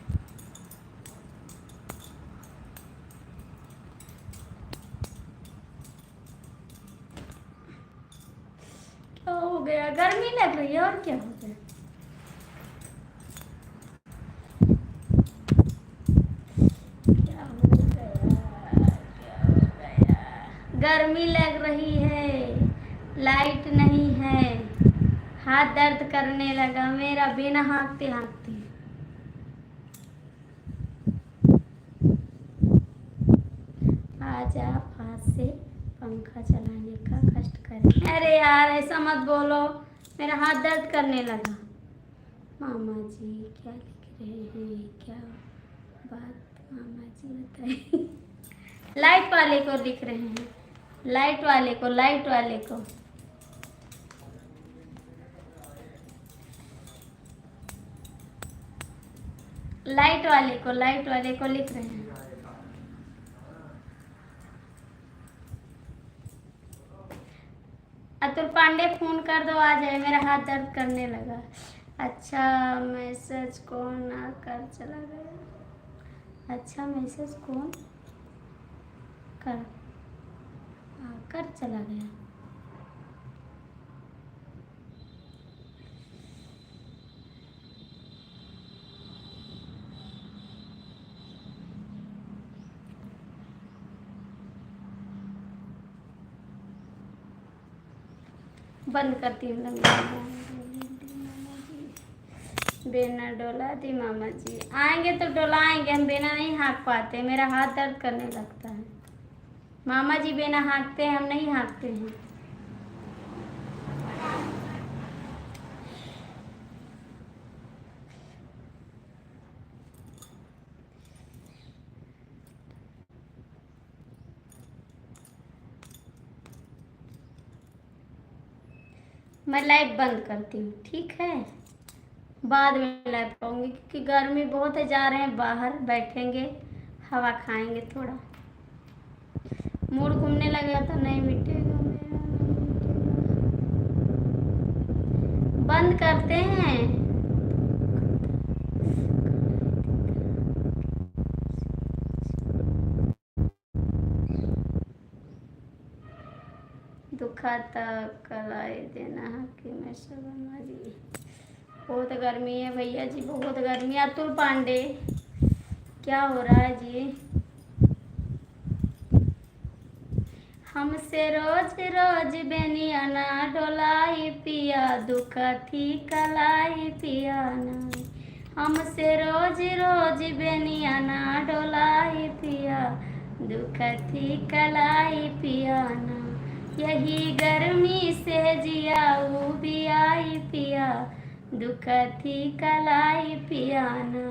क्या हो गया? गर्मी लग रही है, और क्या हो गया? गर्मी लग रही है, लाइट नहीं है, हाथ दर्द करने लगा मेरा बिना हाँकते हाँकते। आ राजा पास से पंखा चलाने का कष्ट करें। अरे यार ऐसा मत बोलो, मेरा हाथ दर्द करने लगा। मामा जी क्या लिख रहे हैं, क्या बात मामा जी बताइए। लाइट वाले को लिख रहे हैं, लाइट वाले को, लाइट वाले को। लाइट वाले को, लाइट वाले को लिख रहे हैं। अतुल पांडे फोन कर दो, आ जाए, मेरा हाथ दर्द करने लगा। अच्छा मैसेज कौन आकर चला गया, अच्छा मैसेज कौन कर आकर चला गया। बंद करती हूँ। बेना डोला दी मामा जी, आएंगे तो डोलाएंगे, हम बेना नहीं हाँक पाते, मेरा हाथ दर्द करने लगता है। मामा जी बेना हाँकते हैं, हम नहीं हाँकते हैं। मैं लाइव बंद करती हूँ, ठीक है, बाद में लाइव पाऊंगी क्योंकि गर्मी बहुत है। जा रहे हैं बाहर, बैठेंगे, हवा खाएंगे, थोड़ा मूड घूमने लगेगा तो नहीं मिटेगा मेरा, बंद करते हैं। दुखा तक कलाई देना है कि मैं सब हमारी। बहुत गर्मी है भैया जी, बहुत गर्मी है। अतुल पांडे क्या हो रहा है जी। हमसे रोज रोज बेनियाना डोलाई पिया, दुख थी कलाई पियाना। हमसे रोज रोज बेनियाना डोलाई पिया, दुख थी कलाई पियाना। यही गर्मी से जियाऊ भी आई पिया, दुख थी कलाई पियाना।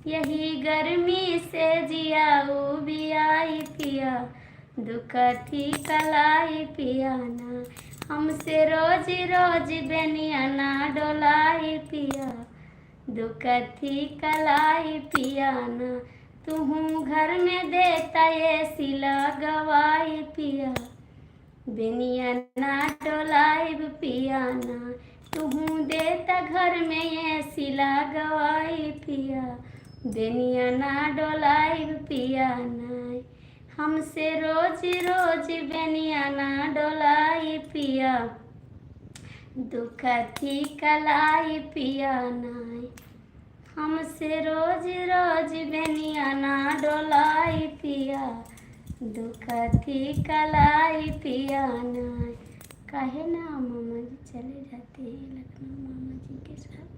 यही गर्मी से जियाऊ भी आई पिया, दुख थी कलाई पियाना। हमसे रोज रोज बेनियाना डोलाई पिया, दुख थी कलाई पियाना। तुहू घर में देता ये सिला गवाई पिया, बेनियाना डोलाई पियाना। तुहू देता घर में ये सिला गवाई पिया, बेनियाना डोलाई पियाना। हमसे रोज रोज बेनियाना डोलाई पिया, दुख थी कलाई पियाना। हमसे रोज रोज बेनियाना डोलाई पिया, दुख थी कलाई पियाना। काहे ना मामा जी चले जाते हैं लखनऊ मामा जी के साथ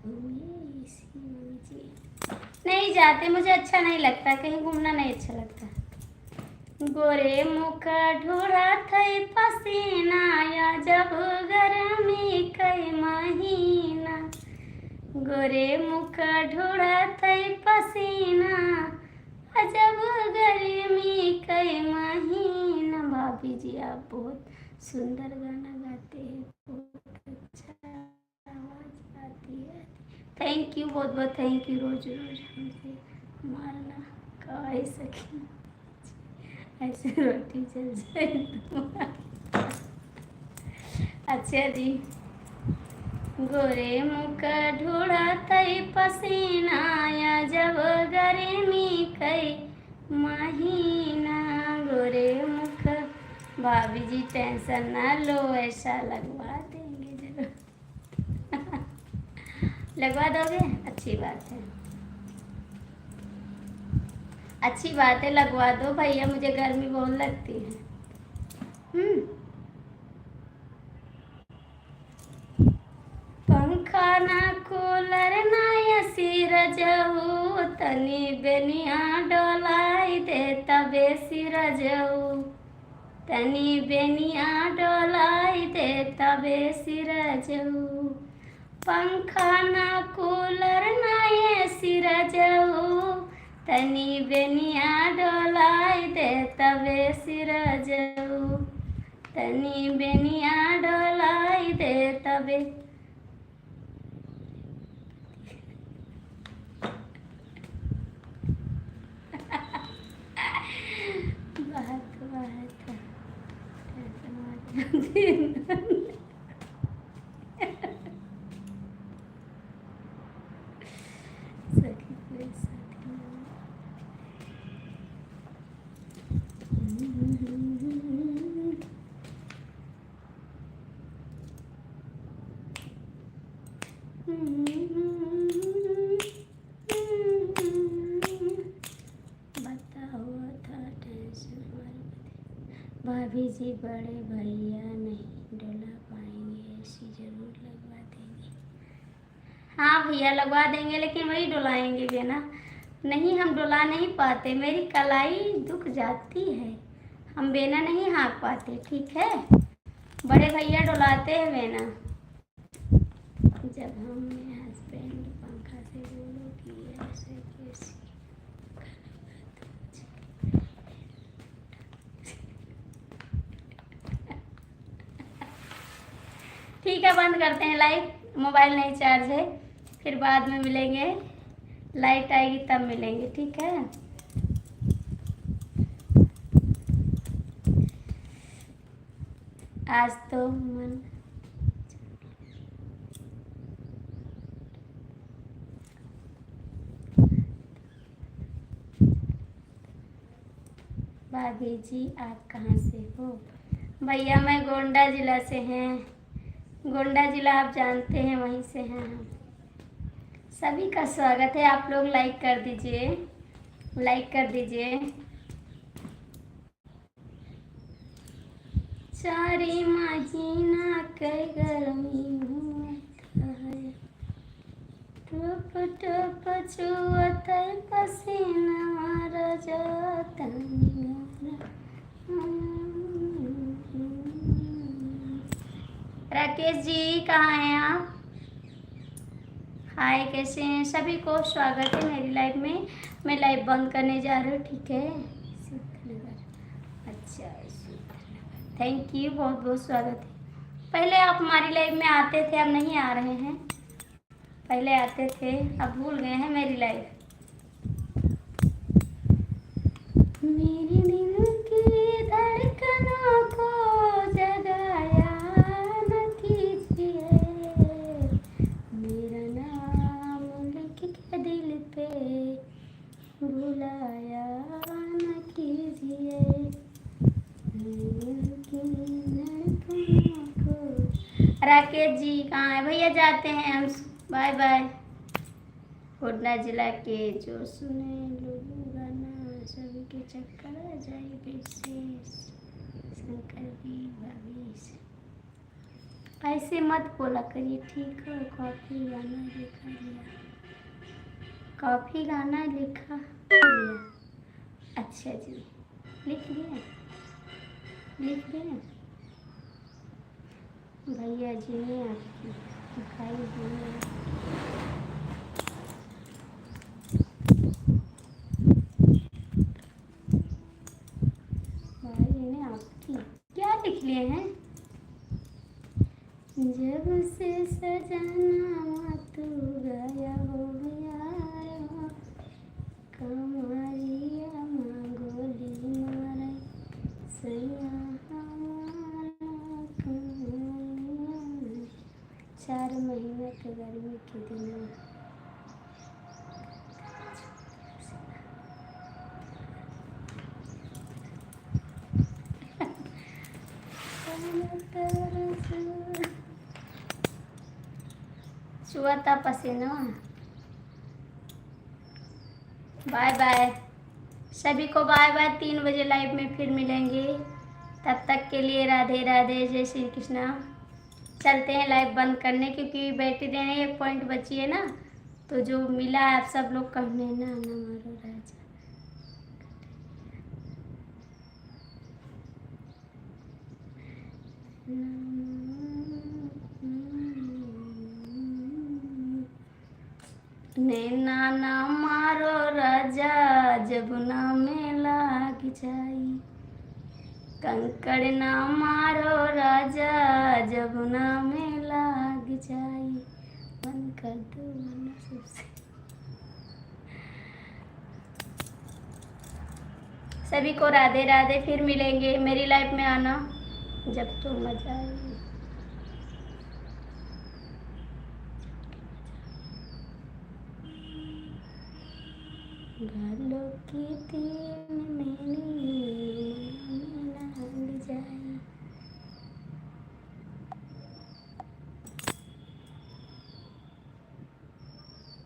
घूमिए। इसी मामा जी नहीं जाते, मुझे अच्छा नहीं लगता, कहीं घूमना नहीं अच्छा लगता। गोरे मुख ढूढ़ा थई पसीना या जब गर्मी कई महीना। गोरे मुख ढूढ़ा थई पसीना जब गर्मी कई महीना। भाभी जी आप बहुत सुंदर गाना गाते हैं, बहुत अच्छा आवाज आती है। थैंक यू, बहुत बहुत थैंक यू। रोज रोज हमसे मारना कह सकी, ऐसे रोटी चल जाए। अच्छा जी। गोरे मुख ढूढ़ा थई पसीना या जब गर्मी कई महीना। गोरे मुख, भाभी जी टेंशन ना लो, ऐसा लगवा देंगे जरूर। लगवा दोगे, अच्छी बात है, अच्छी बात है, लगवा दो भैया, मुझे गर्मी बहुत लगती है। पंखा ना कूलर ना एसी रजहू तनी बेनिया डोलाई दे तबे सिर जाऊ, तनी बेनिया डोलाई दे तबे सिर जाऊ, पंखा ना कूलर ना एसी जाऊ, तनी बेनिया डोलाई दे तबे सिर जाऊ, तनी बेनिया डोलाई दे तबे। भाभी जी बड़े भैया नहीं डुला पाएंगे, ऐसी जरूर लगवा देंगे। हाँ भैया लगवा देंगे, लेकिन वही डुलाएंगे भी ना, नहीं हम डुला नहीं पाते, मेरी कलाई दुख जाती है, हम बेना नहीं हाँक पाते, ठीक है। बड़े भैया डुलाते हैं बेना। जब हमने हस्बैंड पंखा से बोलो कि ऐसे कैसी, ठीक है बंद करते हैं लाइट, मोबाइल नहीं चार्ज है, फिर बाद में मिलेंगे, लाइट आएगी तब मिलेंगे, ठीक है। आज तो मन भाभी जी आप कहाँ से हो? भैया मैं गोंडा जिला से हैं, गोंडा जिला आप जानते हैं, वहीं से हैं हम। सभी का स्वागत है, आप लोग लाइक कर दीजिए, लाइक कर दीजिए। चारी महीना के गर्मी होता है, टुप टुप छुअत पसीना मारा जाता। राकेश जी कहाँ हैं आप? हाय कैसे हैं? सभी को स्वागत है मेरी लाइव में। मैं लाइव बंद करने जा रही हूँ, ठीक है। अच्छा थैंक यू, बहुत बहुत स्वागत है। पहले आप हमारी लाइव में आते थे, अब नहीं आ रहे हैं, पहले आते थे, अब भूल गए हैं मेरी लाइव। मेरे दिल की धड़कनों को जगाया न कीजिए, मेरा नाम लिख के दिल पे बुलाया न कीजिए, राकेश जी कहाँ है? भैया जाते हैं हम, बाय बाय। गोंडा जिला के जो सुने लोगों गाना, सभी के चक्कर आ जाए विशेष, शंकर भी भाभी से ऐसे मत बोला करिए, ठीक है। कॉफी गाना लिखा लिया, कॉफी गाना लिखा लिया, अच्छा जी लिख लिया, लिख लिया। भैया जी ने आपकी दिखाई दी क्या लिख लिए हैं? जब से सजना तू गया हो गया, कमरिया गोली मारे सैया, 4 महीने के गर्मी के दिन चुआता पसीना। बाय बाय सभी को, बाय बाय। 3 बजे लाइव में फिर मिलेंगे, तब तक के लिए राधे राधे, जय श्री कृष्णा। चलते हैं लाइव बंद करने, क्योंकि बैटरी नहीं 1 पॉइंट बची है ना, तो जो मिला है आप सब लोग कहने ना ना मारो राजा। नैना ना मारो राजा जमुना में लाग जाई, कंकड़ ना मारो राजा जमुना में लाग जाई, मन कर दो मन सबसे। सभी को राधे राधे। फिर मिलेंगे, मेरी लाइफ में आना जब तो मजा आएगी। गालों की तीन मैंने